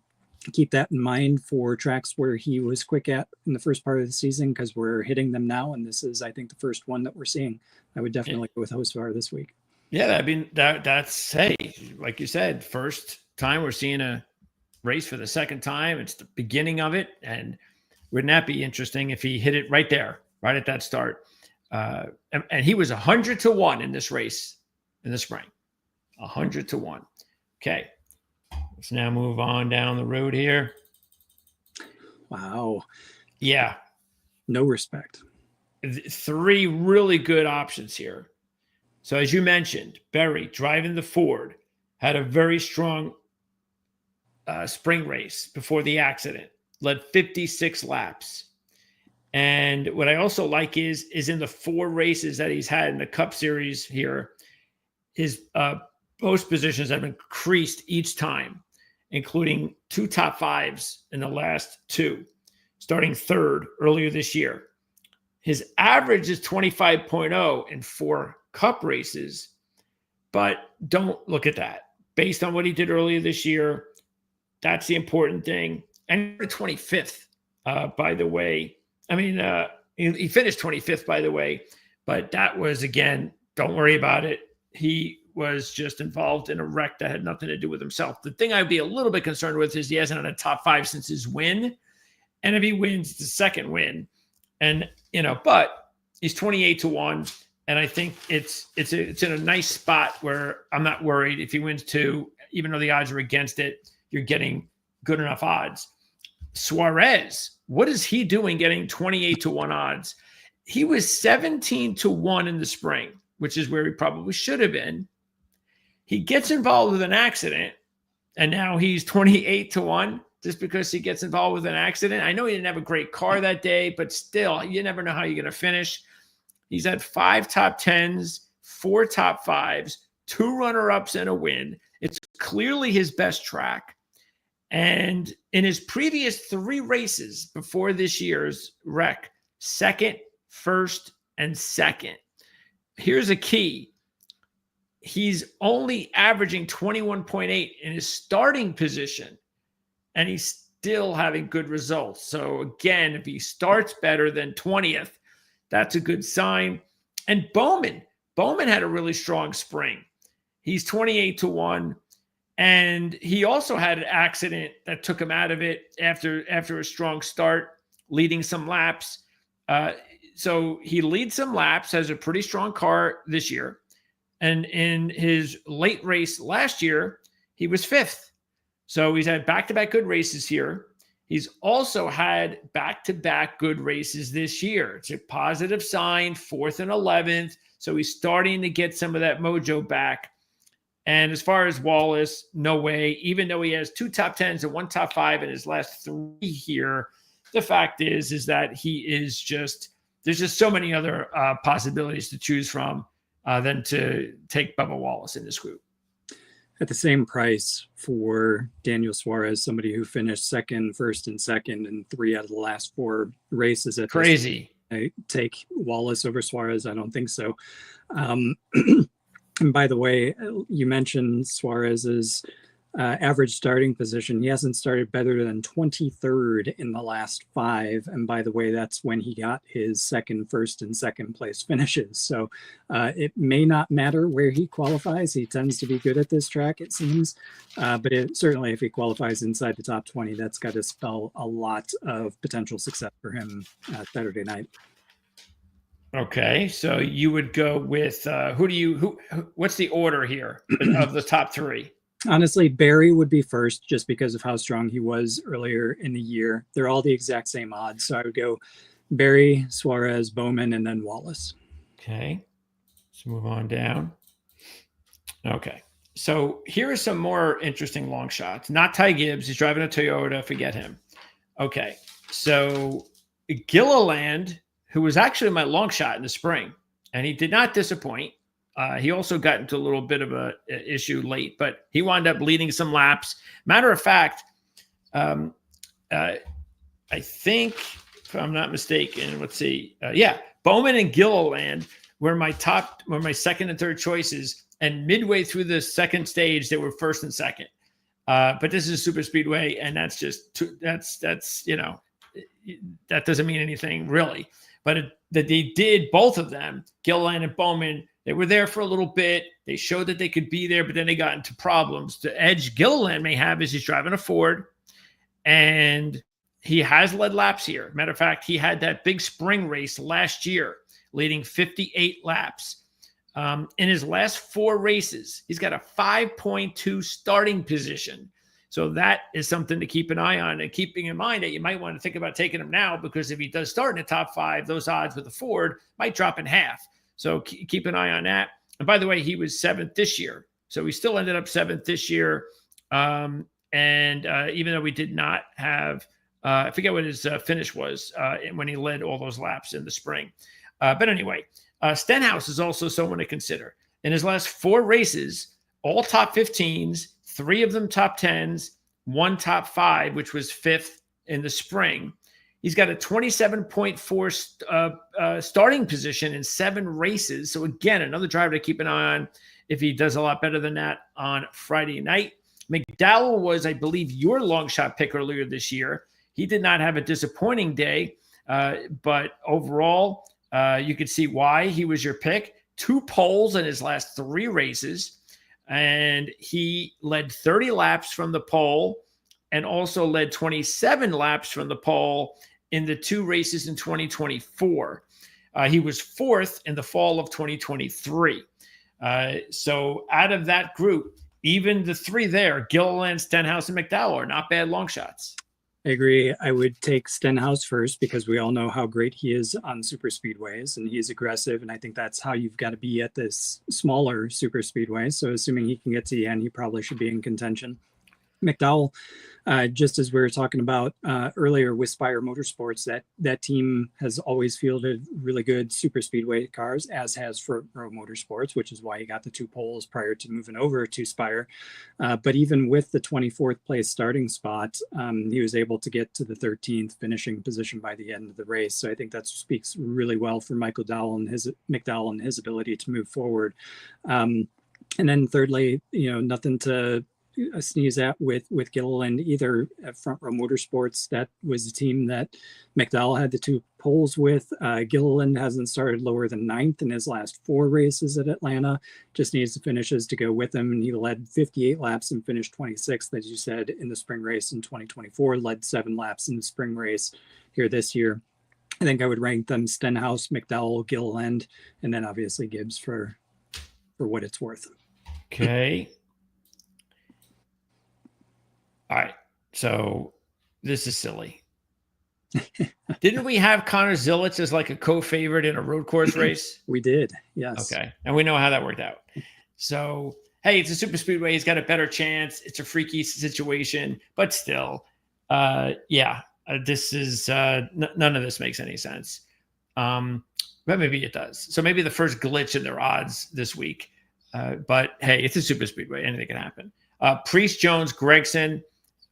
keep that in mind for tracks where he was quick at in the first part of the season, because we're hitting them now, and this is, I think, the first one that we're seeing. I would definitely go with Hocevar this week. Yeah, I mean, that's, hey, like you said, first time we're seeing a race for the second time. It's the beginning of it, and wouldn't that be interesting if he hit it right there, right at that start? And he was 100-1 in this race in the spring. 100-1. Okay. Let's now move on down the road here. Wow. Yeah. No respect. 3 really good options here. So as you mentioned, Berry driving the Ford had a very strong spring race before the accident. Led 56 laps. And what I also like is in the 4 races that he's had in the Cup Series here, his post positions have increased each time, including 2 top 5s in the last 2, starting 3rd earlier this year. His average is 25.0 in 4 Cup races, but don't look at that. Based on what he did earlier this year, that's the important thing. And 25th, by the way. I mean, he finished 25th, by the way, but that was, again, don't worry about it. He was just involved in a wreck that had nothing to do with himself. The thing I'd be a little bit concerned with is he hasn't had a top 5 since his win. And if he wins, it's the second win. And, but he's 28-1. And I think it's in a nice spot where I'm not worried. If he wins 2, even though the odds are against it, you're getting good enough odds. Suarez, what is he doing getting 28-1 odds? He was 17-1 in the spring, which is where he probably should have been. He gets involved with an accident, and now he's 28-1 just because he gets involved with an accident. I know he didn't have a great car that day, but still, you never know how you're going to finish. He's had 5 top 10s, 4 top 5s, 2 runner-ups, and a win. It's clearly his best track. And in his previous 3 races before this year's wreck, 2nd, 1st, and 2nd. Here's a key. He's only averaging 21.8 in his starting position, and he's still having good results. So again, if he starts better than 20th, that's a good sign. And Bowman had a really strong spring. He's 28-1. And he also had an accident that took him out of it after a strong start, leading some laps. So he leads some laps, has a pretty strong car this year. And in his late race last year, he was 5th. So he's had back-to-back good races here. He's also had back-to-back good races this year. It's a positive sign, 4th and 11th. So he's starting to get some of that mojo back. And as far as Wallace, no way. Even though he has 2 top 10s and 1 top 5 in his last 3 here, the fact is that he is just, there's just so many other possibilities to choose from than to take Bubba Wallace in this group. At the same price for Daniel Suarez, somebody who finished second, first, and second in 3 out of the last 4 races. At Crazy. I take Wallace over Suarez. I don't think so. And by the way, you mentioned Suarez's average starting position. He hasn't started better than 23rd in the last 5. And by the way, that's when he got his second, first, and second place finishes. So it may not matter where he qualifies. He tends to be good at this track, it seems. But certainly if he qualifies inside the top 20, that's got to spell a lot of potential success for him Saturday night. Okay, so you would go with what's the order here of the top 3? Honestly, Barry would be first just because of how strong he was earlier in the year. They're all the exact same odds. So I would go Barry, Suarez, Bowman, and then Wallace. Okay, let's move on down. Okay, so here are some more interesting long shots. Not Ty Gibbs. He's driving a Toyota. Forget him. Okay, so Gilliland, who was actually my long shot in the spring, and he did not disappoint. He also got into a little bit of a issue late, but he wound up leading some laps. Matter of fact, I think, if I'm not mistaken, let's see. Bowman and Gilliland were my second and third choices. And midway through the second stage, they were first and second. But this is a super speedway, and that's that doesn't mean anything really. But that they did, both of them, Gilliland and Bowman, they were there for a little bit. They showed that they could be there, but then they got into problems. The edge Gilliland may have is he's driving a Ford, and he has led laps here. Matter of fact, he had that big spring race last year, leading 58 laps. In his last 4 races, he's got a 5.2 starting position. So that is something to keep an eye on, and keeping in mind that you might want to think about taking him now, because if he does start in the top 5, those odds with the Ford might drop in half. So keep an eye on that. And by the way, he was 7th this year. So he still ended up 7th this year. And even though we did not have, I forget what his finish was when he led all those laps in the spring. But anyway, Stenhouse is also someone to consider. In his last 4 races, all top 15s, 3 of them top 10s, 1 top 5, which was 5th in the spring. He's got a 27.4 starting position in 7 races. So again, another driver to keep an eye on if he does a lot better than that on Friday night. McDowell was, I believe, your long shot pick earlier this year. He did not have a disappointing day, but overall, you could see why he was your pick. 2 poles in his last 3 races, and he led 30 laps from the pole and also led 27 laps from the pole in the 2 races in 2024. He was 4th in the fall of 2023. So out of that group, even the 3 there, Gilliland, Stenhouse, and McDowell, are not bad long shots. I agree. I would take Stenhouse first because we all know how great he is on super speedways, and he's aggressive. And I think that's how you've got to be at this smaller super speedway. So assuming he can get to the end, he probably should be in contention. McDowell, just as we were talking about earlier with Spire Motorsports, that team has always fielded really good super speedway cars, as has Front Row Motorsports, which is why he got the 2 poles prior to moving over to Spire. But even with the 24th place starting spot, he was able to get to the 13th finishing position by the end of the race. So I think that speaks really well for McDowell and his ability to move forward. And then thirdly, nothing to sneeze at with Gilliland either. At Front Row Motorsports, that was the team that McDowell had the 2 poles with. Gilliland hasn't started lower than 9th in his last 4 races at Atlanta. Just needs the finishes to go with him, and he led 58 laps and finished 26th, as you said, in the spring race in 2024. Led 7 laps in the spring race here this year. I think I would rank them Stenhouse, McDowell, Gilliland, and then obviously Gibbs for what it's worth. Okay. All right. So This is silly. Didn't we have Connor Zillitz as like a co-favorite in a road course race? We did, yes. Okay. And we know how that worked out. So, hey, it's a super speedway. He's got a better chance. It's a freaky situation, but still, this is none of this makes any sense. But maybe it does. So maybe the first glitch in their odds this week. But hey, it's a super speedway. Anything can happen. Priest, Jones, Gregson.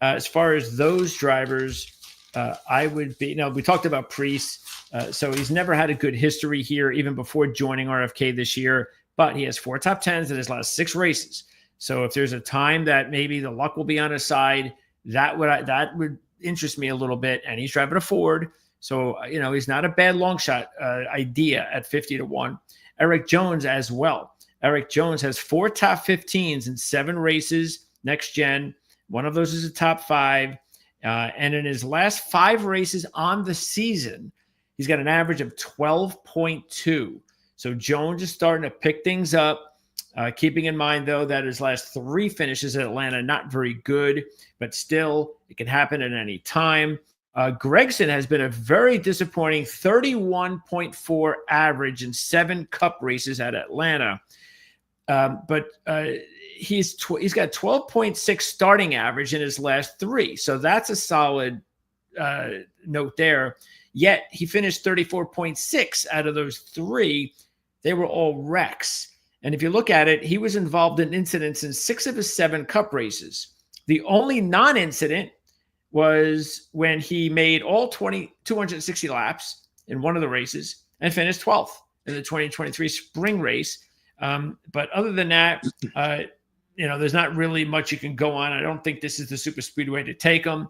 As far as those drivers, I would be. We talked about Priest. So he's never had a good history here, even before joining RFK this year. But he has 4 top 10s in his last 6 races. So if there's a time that maybe the luck will be on his side, that would interest me a little bit. And he's driving a Ford. So, he's not a bad long shot idea at 50-1. Eric Jones as well. Eric Jones has 4 top 15s in 7 races, NextGen. One of those is a top 5. And in his last 5 races on the season, he's got an average of 12.2. So Jones is starting to pick things up. Keeping in mind, though, that his last 3 finishes at Atlanta, not very good, but still, it can happen at any time. Gregson has been a very disappointing 31.4 average in 7 cup races at Atlanta. But he's got 12.6 starting average in his last 3. So that's a solid note there. Yet he finished 34.6 out of those 3. They were all wrecks. And if you look at it, he was involved in incidents in 6 of his 7 cup races. The only non-incident was when he made all 260 laps in one of the races and finished 12th in the 2023 spring race. But other than that, there's not really much you can go on. I don't think this is the super speedway to take him.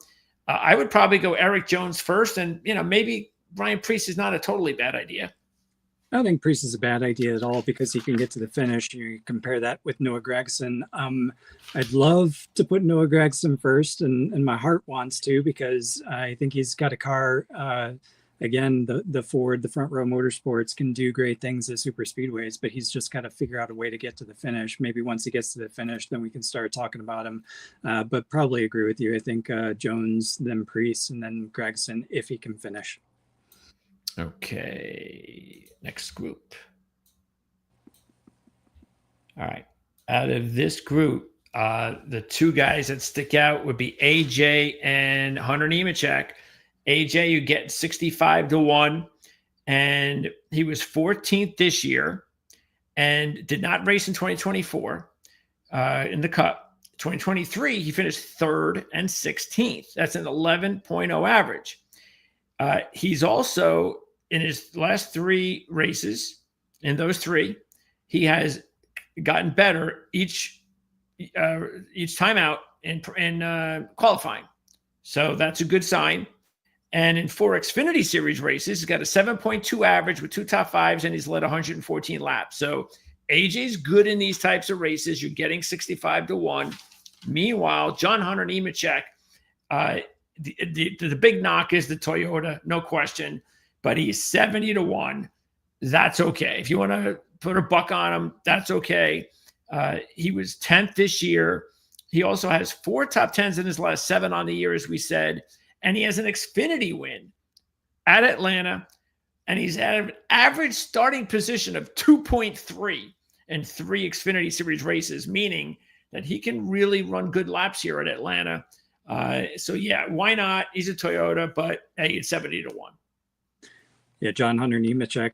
I would probably go Eric Jones first, and maybe Ryan Preece is not a totally bad idea. I don't think Priest is a bad idea at all because he can get to the finish. You compare that with Noah Gragson. I'd love to put Noah Gragson first, and my heart wants to because I think he's got a car. Again, the Ford, the Front Row Motorsports can do great things at super speedways, but he's just got to figure out a way to get to the finish. Maybe once he gets to the finish, then we can start talking about him. But probably agree with you. I think Jones, then Priest, and then Gragson if he can finish. Okay, next group. All right. Out of this group, the 2 guys that stick out would be AJ and Hunter Nemechek. AJ, you get 65-1, and he was 14th this year and did not race in 2024 in the Cup. 2023, he finished 3rd and 16th. That's an 11.0 average. He's also, in his last 3 races, in those 3, he has gotten better each time out in qualifying. So that's a good sign. And in 4 Xfinity Series races, he's got a 7.2 average with 2 top 5s, and he's led 114 laps. So AJ's good in these types of races. You're getting 65-1. Meanwhile, John Hunter Nemechek, the big knock is the Toyota, no question, but he's 70-1. That's okay. If you want to put a buck on him, that's okay. He was 10th this year. He also has 4 top 10s in his last 7 on the year, as we said, and he has an Xfinity win at Atlanta, and he's at an average starting position of 2.3 in 3 Xfinity Series races, meaning that he can really run good laps here at Atlanta. So yeah, why not? He's a Toyota, but hey, it's 70-1. Yeah, John Hunter Nemechek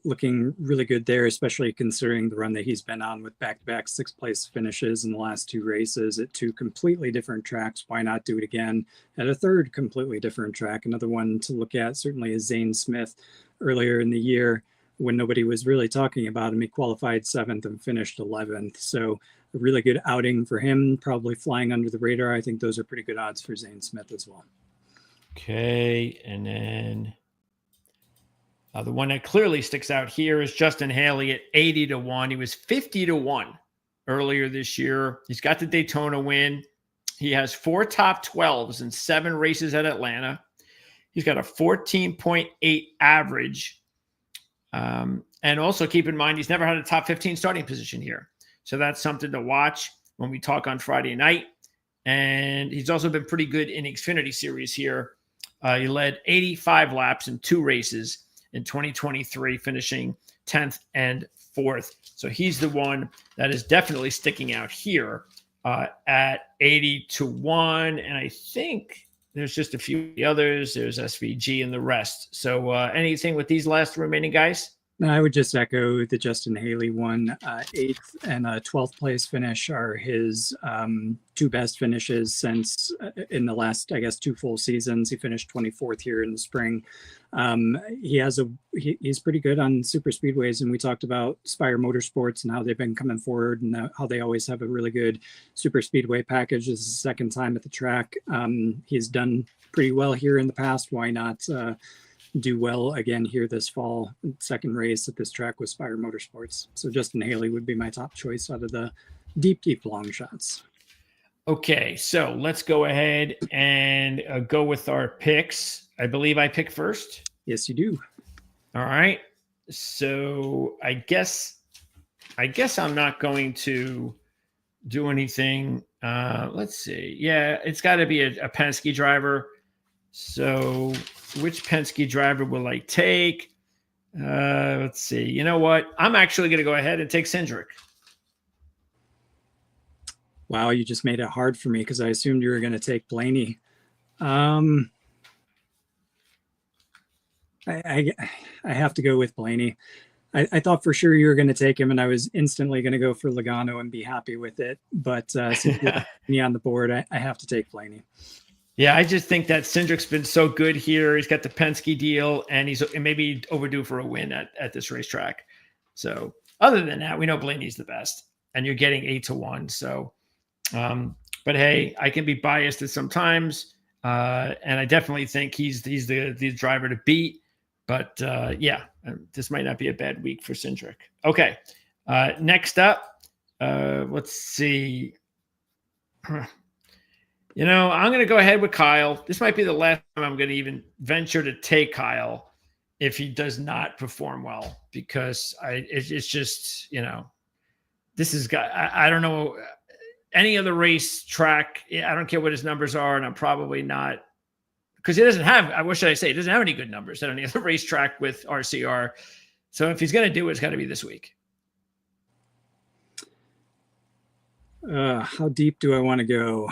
looking really good there, especially considering the run that he's been on with back-to-back 6th place finishes in the last 2 races at 2 completely different tracks. Why not do it again at a 3rd completely different track? Another one to look at certainly is Zane Smith. Earlier in the year, when nobody was really talking about him, he qualified 7th and finished 11th. So a really good outing for him, probably flying under the radar. I think those are pretty good odds for Zane Smith as well. Okay, and then the one that clearly sticks out here is Justin Haley at 80-1. He was 50-1 earlier this year. He's got the Daytona win. He has 4 top 12s in 7 races at Atlanta. He's got a 14.8 average. And also keep in mind, he's never had a top 15 starting position here. So that's something to watch when we talk on Friday night. and he's also been pretty good in Xfinity Series here. He led 85 laps in 2 races in 2023, finishing 10th and 4th. So he's the one that is definitely sticking out here at 80-1. And I think there's just a few others. There's SVG and the rest. So anything with these last remaining guys? No, I would just echo the Justin Haley one. 8th and 12th place finish are his 2 best finishes since in the last, I guess, 2 full seasons. He finished 24th here in the spring. He's pretty good on super speedways, and we talked about Spire Motorsports and how they've been coming forward and how they always have a really good super speedway package. This is his 2nd time at the track. He's done pretty well here in the past. Why not do well again here this fall? 2nd race at this track with Spire Motorsports. So Justin Haley would be my top choice out of the deep long shots. Okay, so let's go ahead and go with our picks. I believe I pick first. Yes, you do. All right. So I guess I'm not going to do anything. Let's see. Yeah, it's got to be a Penske driver. So which Penske driver will I take? Let's see. You know what? I'm actually going to go ahead and take Cindric. Wow, you just made it hard for me because I assumed you were going to take Blaney. I have to go with Blaney. I thought for sure you were going to take him, and I was instantly going to go for Logano and be happy with it. But since you put me on the board, I have to take Blaney. Yeah, I just think that Cindric's been so good here. He's got the Penske deal, and he's maybe overdue for a win at this racetrack. So other than that, we know Blaney's the best, and you're getting 8-1. So, but hey, I can be biased at sometimes, and I definitely think he's the driver to beat. But yeah, this might not be a bad week for Cindric. Okay, next up, let's see. You know, I'm going to go ahead with Kyle. This might be the last time I'm going to even venture to take Kyle if he does not perform well, because it's just, you know, this is got, I don't know any other race track. I don't care what his numbers are, and I'm probably not, because he doesn't have, what should I say? He doesn't have any good numbers at any other racetrack with RCR. So if he's going to do it, it's got to be this week. How deep do I want to go?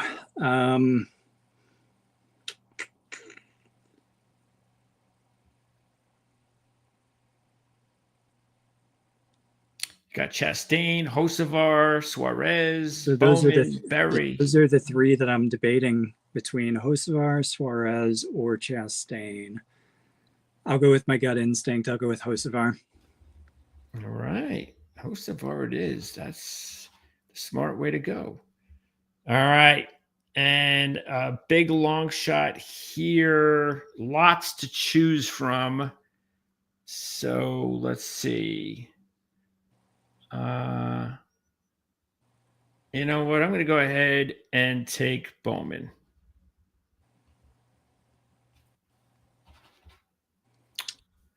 Got Chastain, Hocevar, Suarez, So Bowman, Berry. Those are the 3 that I'm debating between Hocevar, Suarez, or Chastain. I'll go with my gut instinct. I'll go with Hocevar. All right. Hocevar it is. That's the smart way to go. All right. And a big long shot here. Lots to choose from. So let's see. You know what? I'm going to go ahead and take Bowman.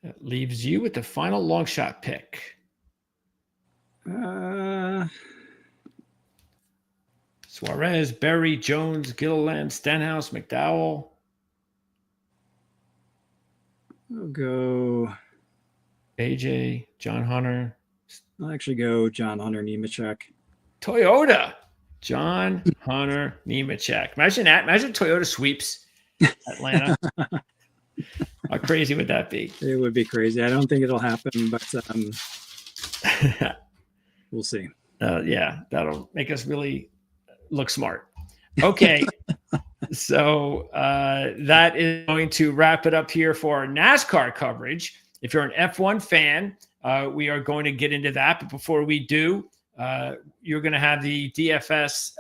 That leaves you with the final long shot pick. Suarez, Berry, Jones, Gilliland, Stenhouse, McDowell. I'll go AJ, John Hunter. I'll actually go John Hunter Nemechek. Toyota, John Hunter Nemechek. Imagine that. Imagine Toyota sweeps Atlanta. How crazy would that be? It would be crazy. I don't think it'll happen, but we'll see. Yeah, that'll make us really look smart. Okay. So that is going to wrap it up here for our NASCAR coverage. If you're an F1 fan, we are going to get into that. But before we do, you're going to have the DFS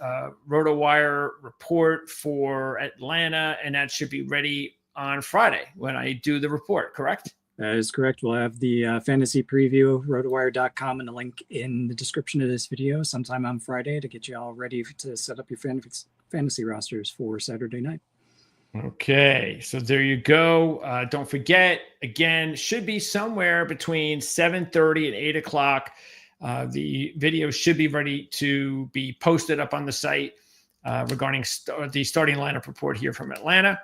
RotoWire report for Atlanta, and that should be ready on Friday when I do the report, correct? That is correct. We'll have the fantasy preview, rotowire.com, and a link in the description of this video sometime on Friday to get you all ready to set up your fantasy rosters for Saturday night. Okay, so there you go. Don't forget, again, should be somewhere between 7:30 and 8 o'clock. The video should be ready to be posted up on the site. regarding the starting lineup report here from Atlanta.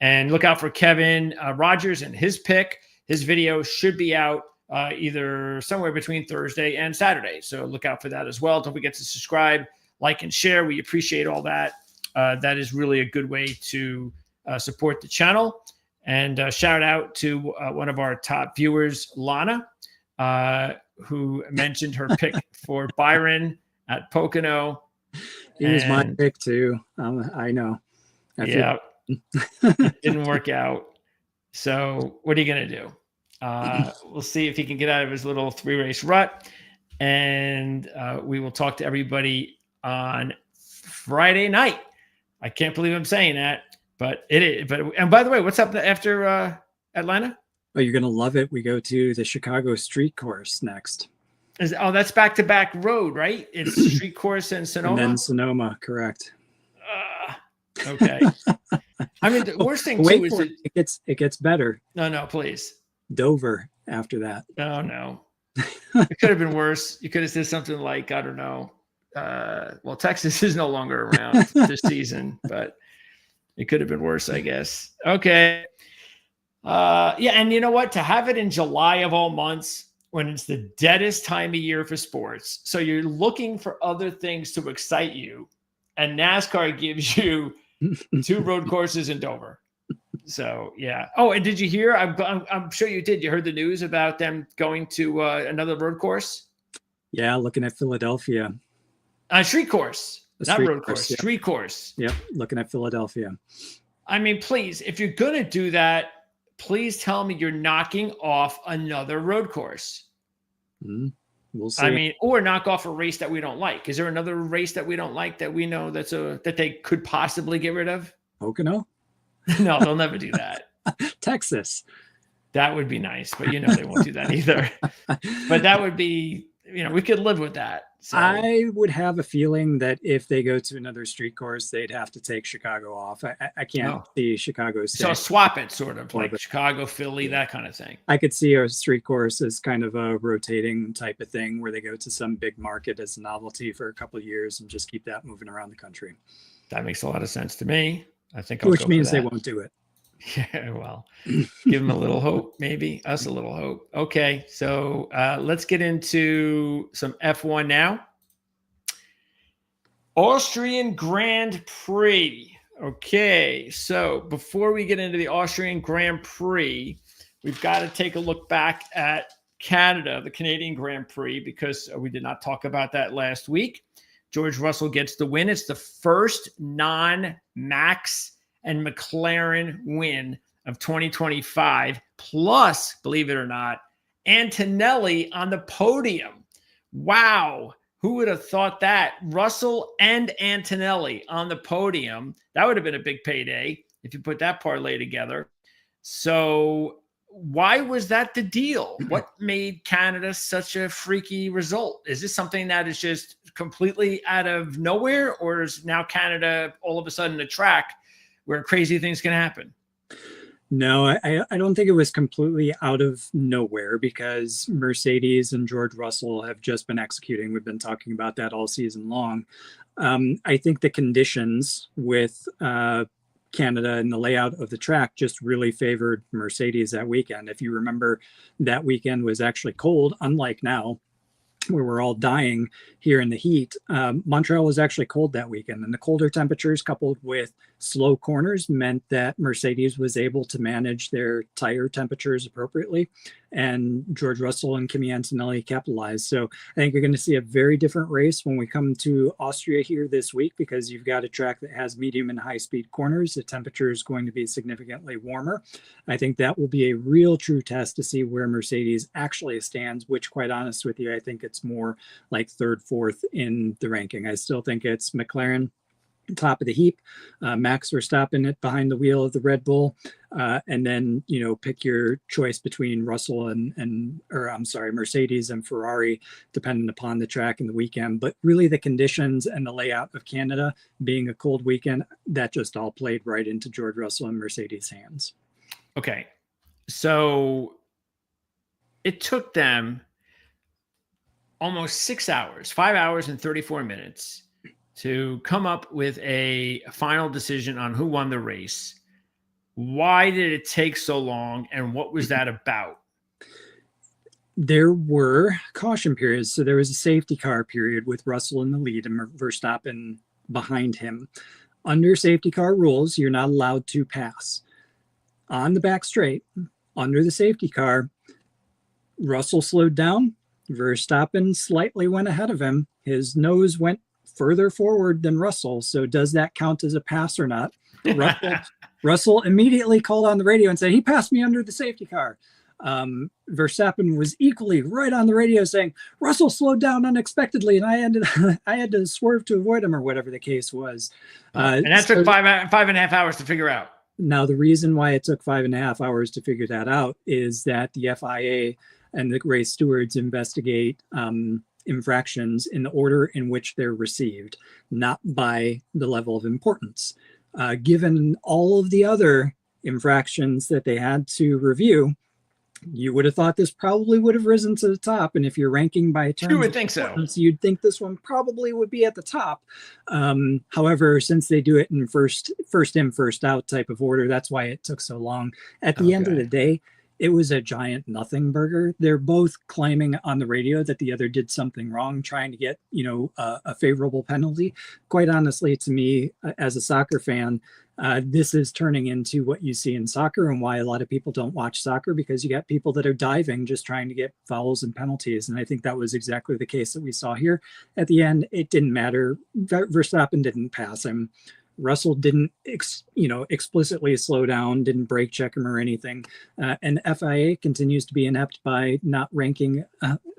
And look out for Kevin Rogers and his pick. His video should be out either somewhere between Thursday and Saturday. So look out for that as well. Don't forget to subscribe, like, and share. We appreciate all that. That is really a good way to support the channel. And shout out to one of our top viewers, Lana, who mentioned her pick for Byron at Pocono. He was my pick too. I know. Yeah, it didn't work out. So what are you going to do? We'll see if he can get out of his little 3-race rut. And we will talk to everybody on Friday night. I can't believe I'm saying that. But it is. And by the way, what's up after Atlanta? Oh, you're gonna love it. We go to the Chicago Street Course next. That's back-to-back road, right? It's Street Course and Sonoma. And then Sonoma, correct. Okay. I mean, the worst thing too is it gets better. No, please. Dover after that. Oh no, it could have been worse. You could have said something like, I don't know. Well, Texas is no longer around this season, but it could have been worse, I guess. Okay. Yeah, and you know what? To have it in July of all months, when it's the deadest time of year for sports, so you're looking for other things to excite you, and NASCAR gives you 2 road courses in Dover. So yeah. Oh, and did you hear? I'm sure you did. You heard the news about them going to another road course? Yeah, looking at Philadelphia. Street course. Not road course. Yep. Street course. Yep, looking at Philadelphia. I mean, please, if you're going to do that, please tell me you're knocking off another road course. We'll see. I mean, or knock off a race that we don't like. Is there another race that we don't like that we know that they could possibly get rid of? Pocono? No, they'll never do that. Texas. That would be nice, but they won't do that either. But that would be, we could live with that. So. I would have a feeling that if they go to another street course, they'd have to take Chicago off. I can't see Chicago stay. So swap it, sort of like Chicago, Philly, that kind of thing. I could see a street course as kind of a rotating type of thing where they go to some big market as a novelty for a couple of years and just keep that moving around the country. That makes a lot of sense to me. I think which means they won't do it. Yeah, well, give them a little hope, maybe us a little hope. Okay, so let's get into some F1 now. Austrian Grand Prix. Okay, so before we get into the Austrian Grand Prix, we've got to take a look back at Canada, the Canadian Grand Prix, because we did not talk about that last week. George Russell gets the win. It's the first non-Max and McLaren win of 2025. Plus, believe it or not, Antonelli on the podium. Wow. Who would have thought that? Russell and Antonelli on the podium. That would have been a big payday if you put that parlay together. So why was that the deal? What made Canada such a freaky result? Is this something that is just completely out of nowhere, or is now Canada all of a sudden a track where crazy things can happen? No, I don't think it was completely out of nowhere, because Mercedes and George Russell have just been executing. We've been talking about that all season long. I think the conditions with Canada and the layout of the track just really favored Mercedes that weekend. If you remember, that weekend was actually cold, unlike now, where we're all dying here in the heat. Montreal was actually cold that weekend, and the colder temperatures coupled with slow corners meant that Mercedes was able to manage their tire temperatures appropriately, and George Russell and Kimi Antonelli capitalized. So I think you're going to see a very different race when we come to Austria here this week, because you've got a track that has medium and high speed corners. The temperature is going to be significantly warmer. I think that will be a real true test to see where Mercedes actually stands, which, quite honest with you, I think it's more like third, fourth in the ranking. I still think it's McLaren top of the heap, Max Verstappen it behind the wheel of the Red Bull, and then pick your choice between Russell and Mercedes and Ferrari, depending upon the track and the weekend. But really, the conditions and the layout of Canada being a cold weekend, that just all played right into George Russell and Mercedes' hands. Okay, so it took them almost 6 hours, 5 hours and 34 minutes to come up with a final decision on who won the race. Why did it take so long, and what was that about? There were caution periods. So there was a safety car period with Russell in the lead and Verstappen behind him. Under safety car rules, you're not allowed to pass. On the back straight, under the safety car, Russell slowed down. Verstappen slightly went ahead of him. His nose went further forward than Russell. So does that count as a pass or not? Russell immediately called on the radio and said, he passed me under the safety car. Verstappen was equally right on the radio saying, Russell slowed down unexpectedly, and I had to swerve to avoid him, or whatever the case was. And that took 5.5 hours to figure out. Now, the reason why it took 5.5 hours to figure that out is that the FIA and the race stewards investigate infractions in the order in which they're received, not by the level of importance. Given all of the other infractions that they had to review, you would have thought this probably would have risen to the top. And if you're ranking by terms, you would think so. You'd think this one probably would be at the top. However, since they do it in first in, first out type of order, that's why it took so long. At the end of the day, it was a giant nothing burger. They're both claiming on the radio that the other did something wrong, trying to get, a favorable penalty. Quite honestly, to me, as a soccer fan, this is turning into what you see in soccer, and why a lot of people don't watch soccer, because you got people that are diving just trying to get fouls and penalties. And I think that was exactly the case that we saw here. At the end, it didn't matter. Verstappen didn't pass him. Russell didn't, explicitly slow down, didn't brake check him or anything. And FIA continues to be inept by not ranking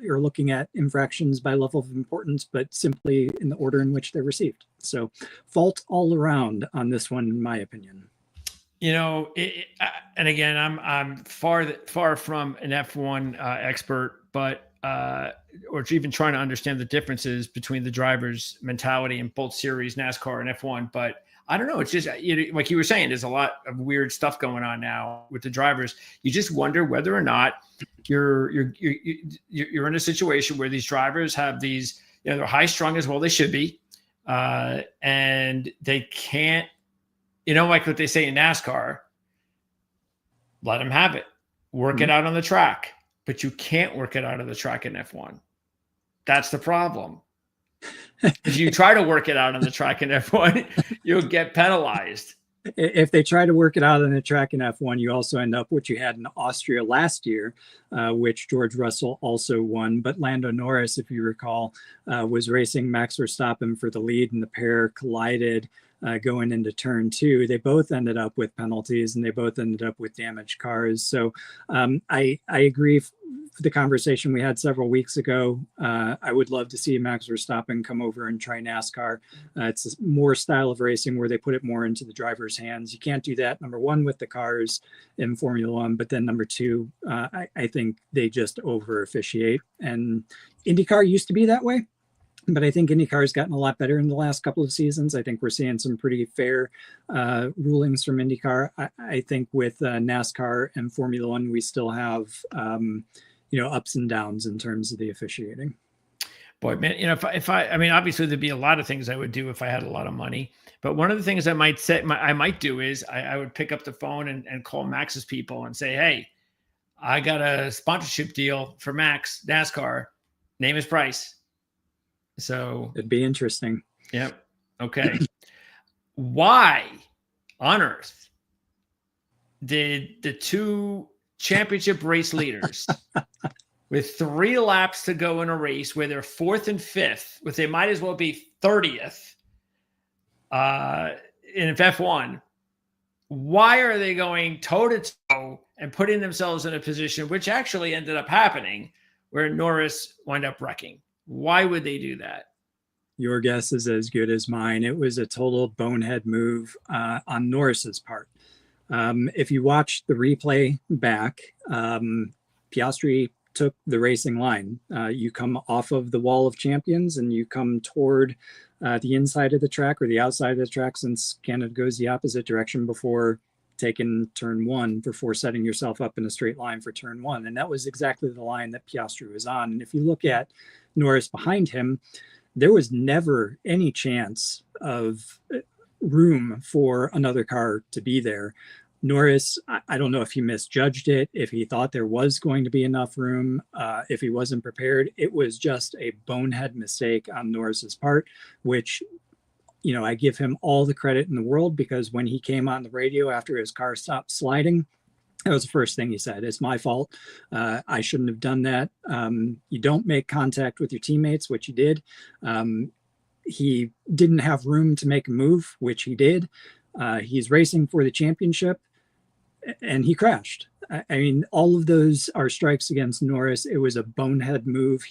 or looking at infractions by level of importance, but simply in the order in which they're received. So fault all around on this one, in my opinion. And again, I'm far from an F1 expert, but or even trying to understand the differences between the drivers' mentality in both series, NASCAR and F1. But I don't know. It's just, like you were saying, there's a lot of weird stuff going on now with the drivers. You just wonder whether or not you're in a situation where these drivers have these, they're high strung as well. They should be, and they can't, like what they say in NASCAR, let them have it, work it out on the track. But you can't work it out of the track in F1. That's the problem. If you try to work it out on the track in F1, you'll get penalized. If they try to work it out on the track in F1, you also end up what you had in Austria last year, which George Russell also won. But Lando Norris, if you recall, was racing Max Verstappen for the lead, and the pair collided going into turn 2. They both ended up with penalties, and they both ended up with damaged cars. So I agree. The conversation we had several weeks ago, I would love to see Max Verstappen come over and try NASCAR. It's a more style of racing where they put it more into the driver's hands. You can't do that, number one, with the cars in Formula One, but then number two, I think they just over officiate. And IndyCar used to be that way, but I think IndyCar has gotten a lot better in the last couple of seasons. I think we're seeing some pretty fair rulings from IndyCar. I think with NASCAR and Formula One, we still have ups and downs in terms of the officiating. Boy, man, if I mean, obviously there'd be a lot of things I would do if I had a lot of money, but one of the things I might do is I would pick up the phone and call Max's people and say, hey, I got a sponsorship deal for Max NASCAR, name is price. So it'd be interesting. Yep. Okay. Why on earth did the two championship race leaders with 3 laps to go in a race where they're 4th and 5th, which they might as well be 30th in F1, why are they going toe to toe and putting themselves in a position which actually ended up happening where Norris wound up wrecking? Why would they do that? Your guess is as good as mine. It was a total bonehead move on Norris's part. If you watch the replay back, Piastri took the racing line. You come off of the wall of champions and you come toward the inside of the track or the outside of the track, since Canada goes the opposite direction, before taking turn 1, before setting yourself up in a straight line for turn 1. And that was exactly the line that Piastri was on. And if you look at Norris behind him, there was never any chance of room for another car to be there. Norris, I don't know if he misjudged it, if he thought there was going to be enough room, if he wasn't prepared. It was just a bonehead mistake on Norris's part, which, you know, I give him all the credit in the world, because when he came on the radio after his car stopped sliding, that was the first thing he said. It's my fault. I shouldn't have done that. You don't make contact with your teammates, which he did. He didn't have room to make a move, which he did. He's racing for the championship, and he crashed. I mean, all of those are strikes against Norris. It was a bonehead move.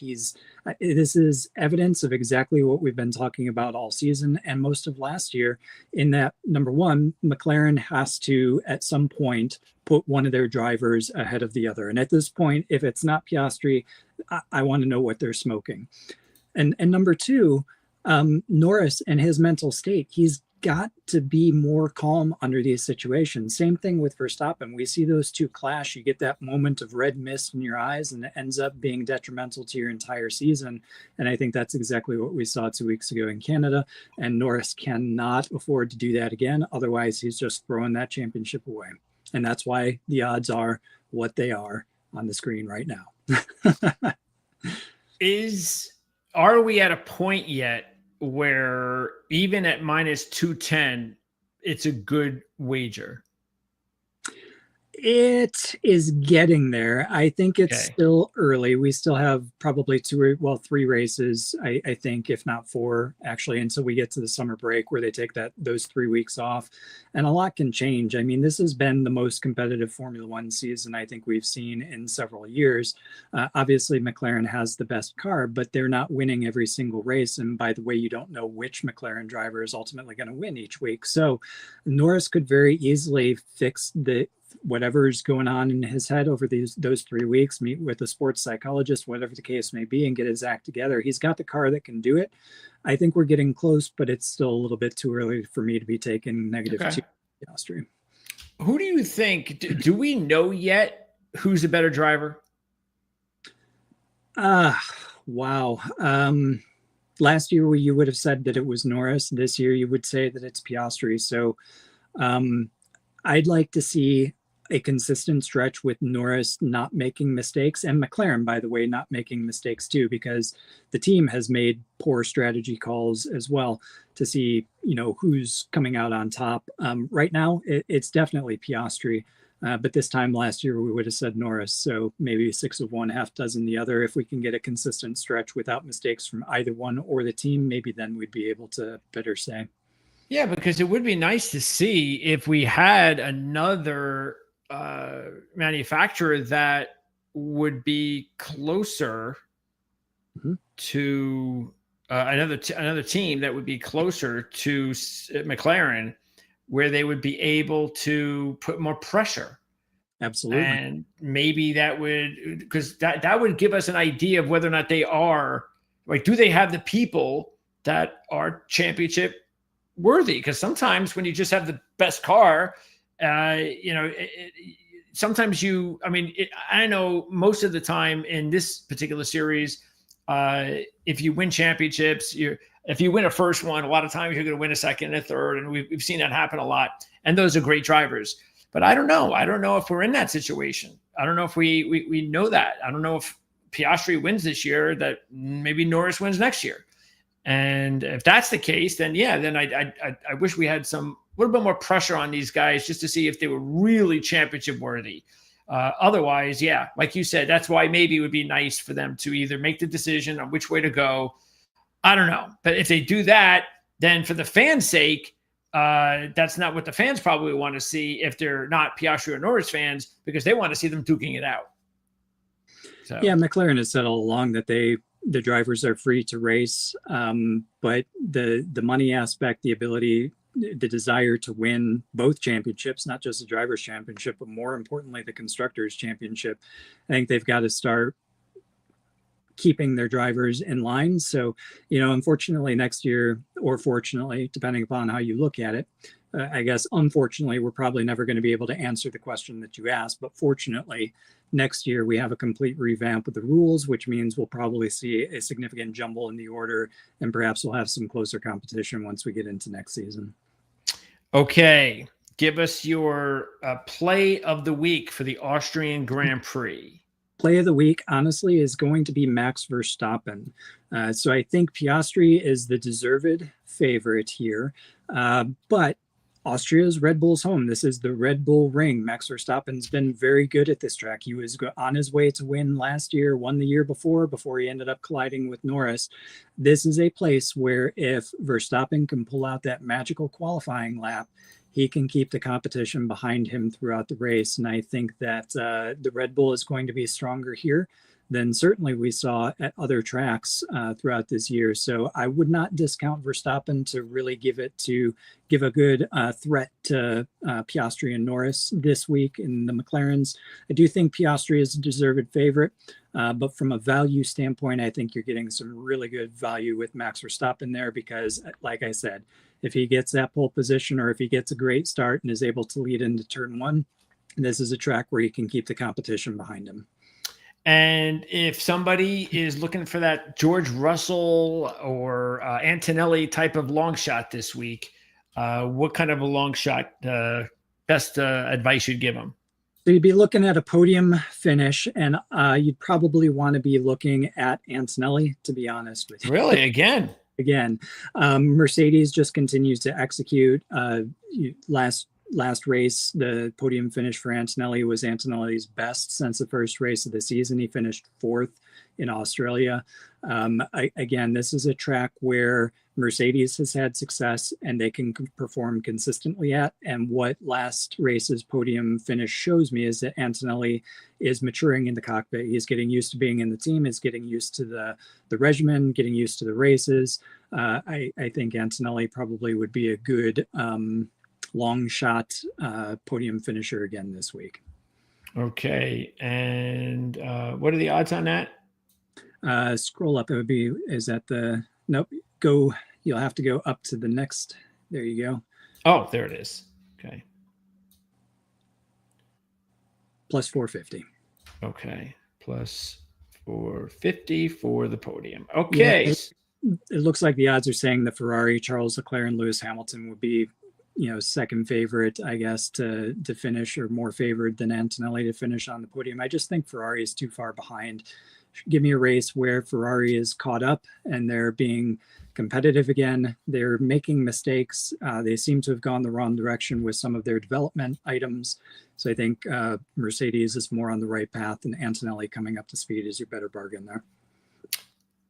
This is evidence of exactly what we've been talking about all season and most of last year, in that, number one, McLaren has to, at some point, put one of their drivers ahead of the other. And at this point, if it's not Piastri, I want to know what they're smoking. And number two, Norris and his mental state, he's got to be more calm under these situations. Same thing with Verstappen. We see those two clash. You get that moment of red mist in your eyes, and it ends up being detrimental to your entire season. And I think that's exactly what we saw 2 weeks ago in Canada. And Norris cannot afford to do that again. Otherwise, he's just throwing that championship away. And that's why the odds are what they are on the screen right now. Are we at a point yet where even at minus 210, it's a good wager? It is getting there. I think it's still early. We still have probably 3 races, I think, if not 4, actually, until we get to the summer break, where they take those 3 weeks off. And a lot can change. I mean, this has been the most competitive Formula One season I think we've seen in several years. Obviously, McLaren has the best car, but they're not winning every single race. And by the way, you don't know which McLaren driver is ultimately going to win each week. So Norris could very easily fix whatever's going on in his head over those 3 weeks, meet with a sports psychologist, whatever the case may be, and get his act together. He's got the car that can do it. I think we're getting close, but it's still a little bit too early for me to be taking negative to Piastri. Who do you think? Do we know yet who's a better driver? Wow. Last year you would have said that it was Norris. This year you would say that it's Piastri. So I'd like to see a consistent stretch with Norris not making mistakes, and McLaren, by the way, not making mistakes too, because the team has made poor strategy calls as well to see, you know, who's coming out on top. Right now, it's definitely Piastri, but this time last year we would have said Norris. So maybe 6 of one, half dozen the other. If we can get a consistent stretch without mistakes from either one or the team, maybe then we'd be able to better say. Yeah, because it would be nice to see if we had another manufacturer that would be closer to another team that would be closer to McLaren, where they would be able to put more pressure. Absolutely. And maybe that would, because that would give us an idea of whether or not they are, like, do they have the people that are championship worthy? Because sometimes when you just have the best car, you know, sometimes I know most of the time in this particular series, if you win championships, if you win a first one, a lot of times you're going to win a second and a third. And we've seen that happen a lot. And those are great drivers. But I don't know. I don't know if we're in that situation. I don't know if we know that. I don't know if Piastri wins this year, that maybe Norris wins next year. And if that's the case, then I wish we had a little bit more pressure on these guys just to see if they were really championship worthy. Otherwise, like you said, that's why maybe it would be nice for them to either make the decision on which way to go. I don't know. But if they do that, then for the fans' sake, that's not what the fans probably want to see if they're not Piastri or Norris fans, because they want to see them duking it out. So. Yeah, McLaren has said all along that the drivers are free to race, but the money aspect, the ability, the desire to win both championships, not just the drivers' championship, but more importantly, the constructors' championship, I think they've got to start keeping their drivers in line. So, you know, unfortunately next year, or fortunately, depending upon how you look at it, I guess, unfortunately, we're probably never going to be able to answer the question that you asked. But fortunately, next year we have a complete revamp of the rules, which means we'll probably see a significant jumble in the order, and perhaps we'll have some closer competition once we get into next season. Okay. Give us your play of the week for the Austrian Grand Prix. Play of the week, honestly, is going to be Max Verstappen. So I think Piastri is the deserved favorite here. But Austria's Red Bull's home. This is the Red Bull Ring. Max Verstappen's been very good at this track. He was on his way to win last year, won the year before he ended up colliding with Norris. This is a place where if Verstappen can pull out that magical qualifying lap, he can keep the competition behind him throughout the race. And I think that the Red Bull is going to be stronger here than certainly we saw at other tracks throughout this year. So I would not discount Verstappen to really give a good threat to Piastri and Norris this week in the McLarens. I do think Piastri is a deserved favorite, but from a value standpoint, I think you're getting some really good value with Max Verstappen there because, like I said, if he gets that pole position or if he gets a great start and is able to lead into turn one, this is a track where he can keep the competition behind him. And if somebody is looking for that George Russell or Antonelli type of long shot this week, what kind of a long shot best advice you'd give them? So you'd be looking at a podium finish, and you'd probably want to be looking at Antonelli, to be honest with you. Really? Again, Mercedes just continues to execute. Last race, the podium finish for Antonelli was Antonelli's best since the first race of the season. He finished fourth in Australia. Again, this is a track where Mercedes has had success and they can perform consistently at. And what last race's podium finish shows me is that Antonelli is maturing in the cockpit. He's getting used to being in the team. He's getting used to the regimen, getting used to the races. I think Antonelli probably would be a good long shot podium finisher again this week. Okay. And what are the odds on that? Scroll up. It would be, you'll have to go up to the next. There you go. Oh, there it is. Okay. Plus 450. Okay. Plus 450 for the podium. Okay. Yeah, it looks like the odds are saying that Ferrari, Charles Leclerc, and Lewis Hamilton would be second favorite, I guess, to finish, or more favored than Antonelli to finish on the podium. I just think Ferrari is too far behind. Give me a race where Ferrari is caught up and they're being competitive again. They're making mistakes. They seem to have gone the wrong direction with some of their development items. So I think Mercedes is more on the right path, and Antonelli coming up to speed is your better bargain there.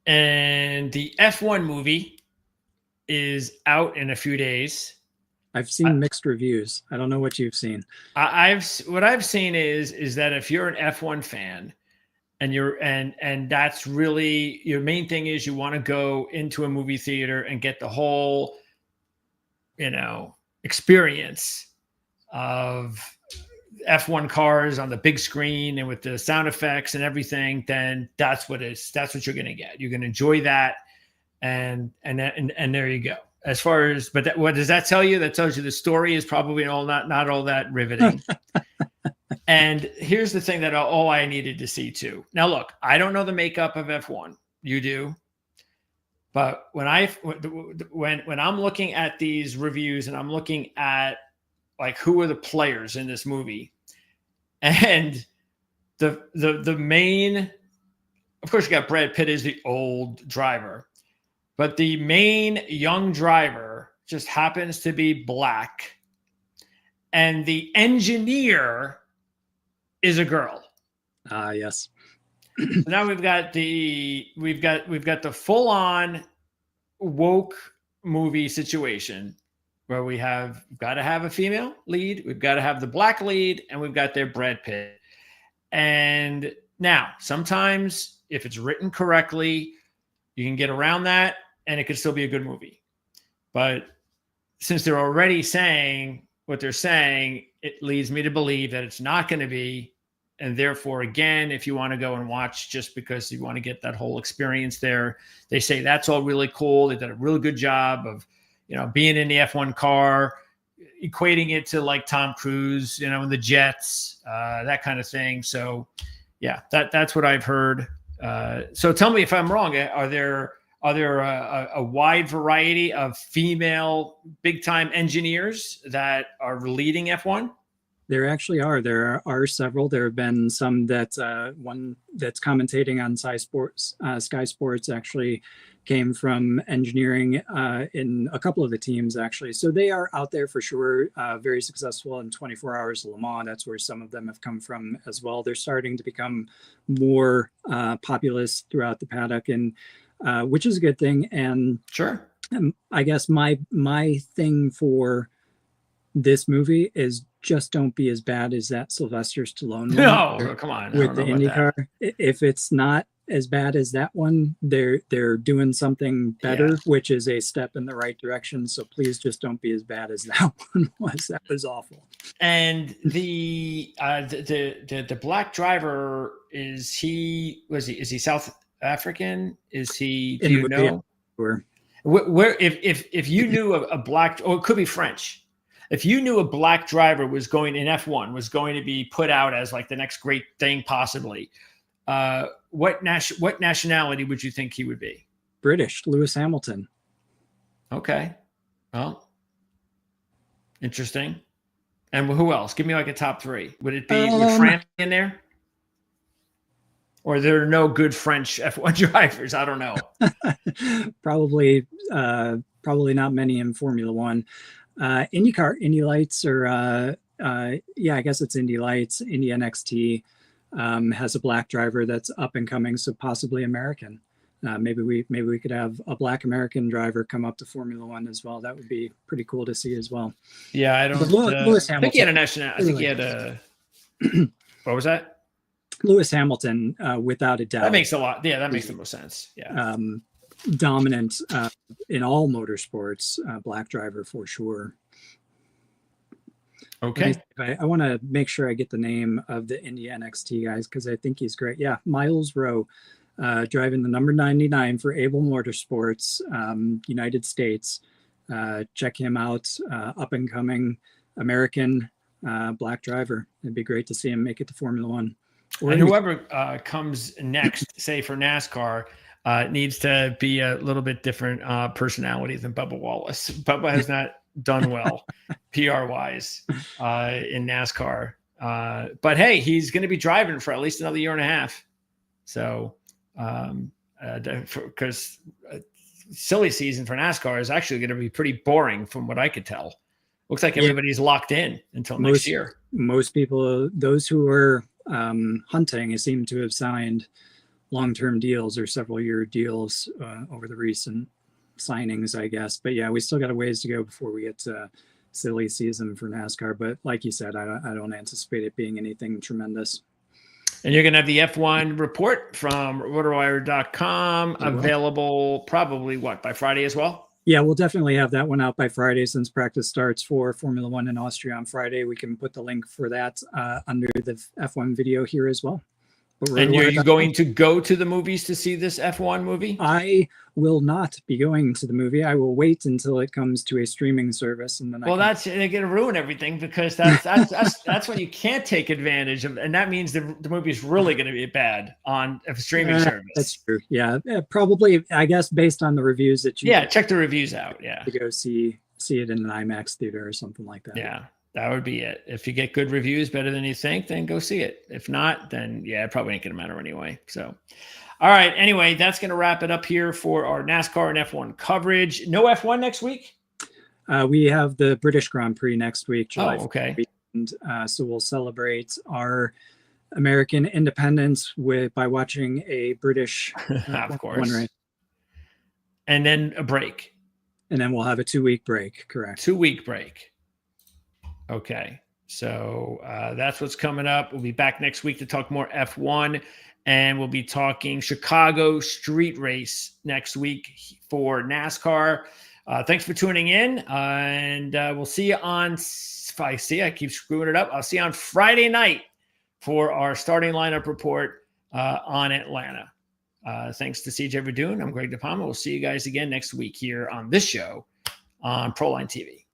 And the F1 movie is out in a few days. I've seen mixed reviews. I don't know what you've seen. What I've seen is that if you're an F1 fan and that's really your main thing, is you want to go into a movie theater and get the whole, experience of F1 cars on the big screen and with the sound effects and everything, then that's what you're going to get. You're going to enjoy that. And there you go. As far as, what does that tell you? That tells you the story is probably not all that riveting. And here's the thing that all I needed to see too. Now, look, I don't know the makeup of F1. You do. But when I'm looking at these reviews and I'm looking at like who are the players in this movie, and the main, of course, you got Brad Pitt as the old driver. But the main young driver just happens to be black, and the engineer is a girl. Yes. So now we've got the full-on woke movie situation where we've got to have a female lead, we've got to have the black lead, and we've got their Brad Pitt. And now, sometimes if it's written correctly, you can get around that, and it could still be a good movie. But since they're already saying what they're saying, it leads me to believe that it's not going to be. And therefore, again, if you want to go and watch just because you want to get that whole experience there, they say that's all really cool. They did a really good job of, being in the F1 car, equating it to like Tom Cruise, and the jets, that kind of thing. So yeah, that's what I've heard. So tell me if I'm wrong. Are there a wide variety of female big time engineers that are leading F1? There actually are. There are several. There have been some that one that's commentating on Sky Sports actually came from engineering in a couple of the teams actually. So they are out there for sure. Very successful in 24 Hours of Le Mans. That's where some of them have come from as well. They're starting to become more populous throughout the paddock, and which is a good thing. And sure, I guess my thing for this movie is just don't be as bad as that Sylvester Stallone one. No, come on. With the IndyCar. If it's not as bad as that one, they're doing something better, which is a step in the right direction. So please just don't be as bad as that one was. That was awful. And the black driver, is he South African? Is he, do you know? Where if you knew a black, or it could be French. If you knew a black driver was going in F1 was going to be put out as like the next great thing possibly, what nationality would you think he would be? British, Lewis Hamilton. Okay. Well, interesting. And who else? Give me like a top three. Would it be would France in there? Or there are no good French F1 drivers? I don't know. Probably not many in Formula One. IndyCar, Indy Lights, or I guess it's Indy Lights. Indy NXT has a black driver that's up and coming, so possibly American. Maybe we could have a black American driver come up to Formula One as well. That would be pretty cool to see as well. Yeah, I don't. Lewis Hamilton. I think he had a national. I think he had a. What was that? Lewis Hamilton, without a doubt. That makes a lot. Yeah, that makes the most sense. Yeah. Dominant in all motorsports, black driver for sure. Okay. I want to make sure I get the name of the Indy NXT guys because I think he's great. Yeah, Miles Rowe, driving the number 99 for Able Motorsports, United States. Check him out. Up and coming American black driver. It'd be great to see him make it to Formula One. And whoever comes next, say for NASCAR, needs to be a little bit different personality than Bubba Wallace. Bubba has not done well PR-wise in NASCAR. But hey, he's going to be driving for at least another year and a half. So, because silly season for NASCAR is actually going to be pretty boring from what I could tell. Looks like everybody's locked in until next year. Most people, those who are hunting, seem to have signed long-term deals or several-year deals over the recent signings, I guess. But yeah, we still got a ways to go before we get to silly season for NASCAR. But like you said, I don't anticipate it being anything tremendous. And you're going to have the F1 report from rotowire.com available probably by Friday as well? Yeah, we'll definitely have that one out by Friday since practice starts for Formula One in Austria on Friday. We can put the link for that under the F1 video here as well. And are you going to go to the movies to see this F1 movie? I will not be going to the movie. I will wait until it comes to a streaming service, and then they're going to ruin everything because that's when you can't take advantage of, and that means the movie is really going to be bad on a streaming service. That's true. Yeah, probably. I guess based on the reviews that you check the reviews out. Yeah, to go see it in an IMAX theater or something like that. Yeah. That would be it. If you get good reviews, better than you think, then go see it. If not, then it probably ain't going to matter anyway. So, all right. Anyway, that's going to wrap it up here for our NASCAR and F1 coverage. No F1 next week? We have the British Grand Prix next week, July 4th. Okay. So we'll celebrate our American independence by watching a British of course. Race. And then a break. And then we'll have a 2-week break, correct? 2-week break. Okay, so that's what's coming up. We'll be back next week to talk more F1, and we'll be talking Chicago street race next week for NASCAR. Thanks for tuning in, and we'll see you on – I keep screwing it up. I'll see you on Friday night for our starting lineup report on Atlanta. Thanks to CJ Verdun. I'm Greg DePalma. We'll see you guys again next week here on this show on Proline TV.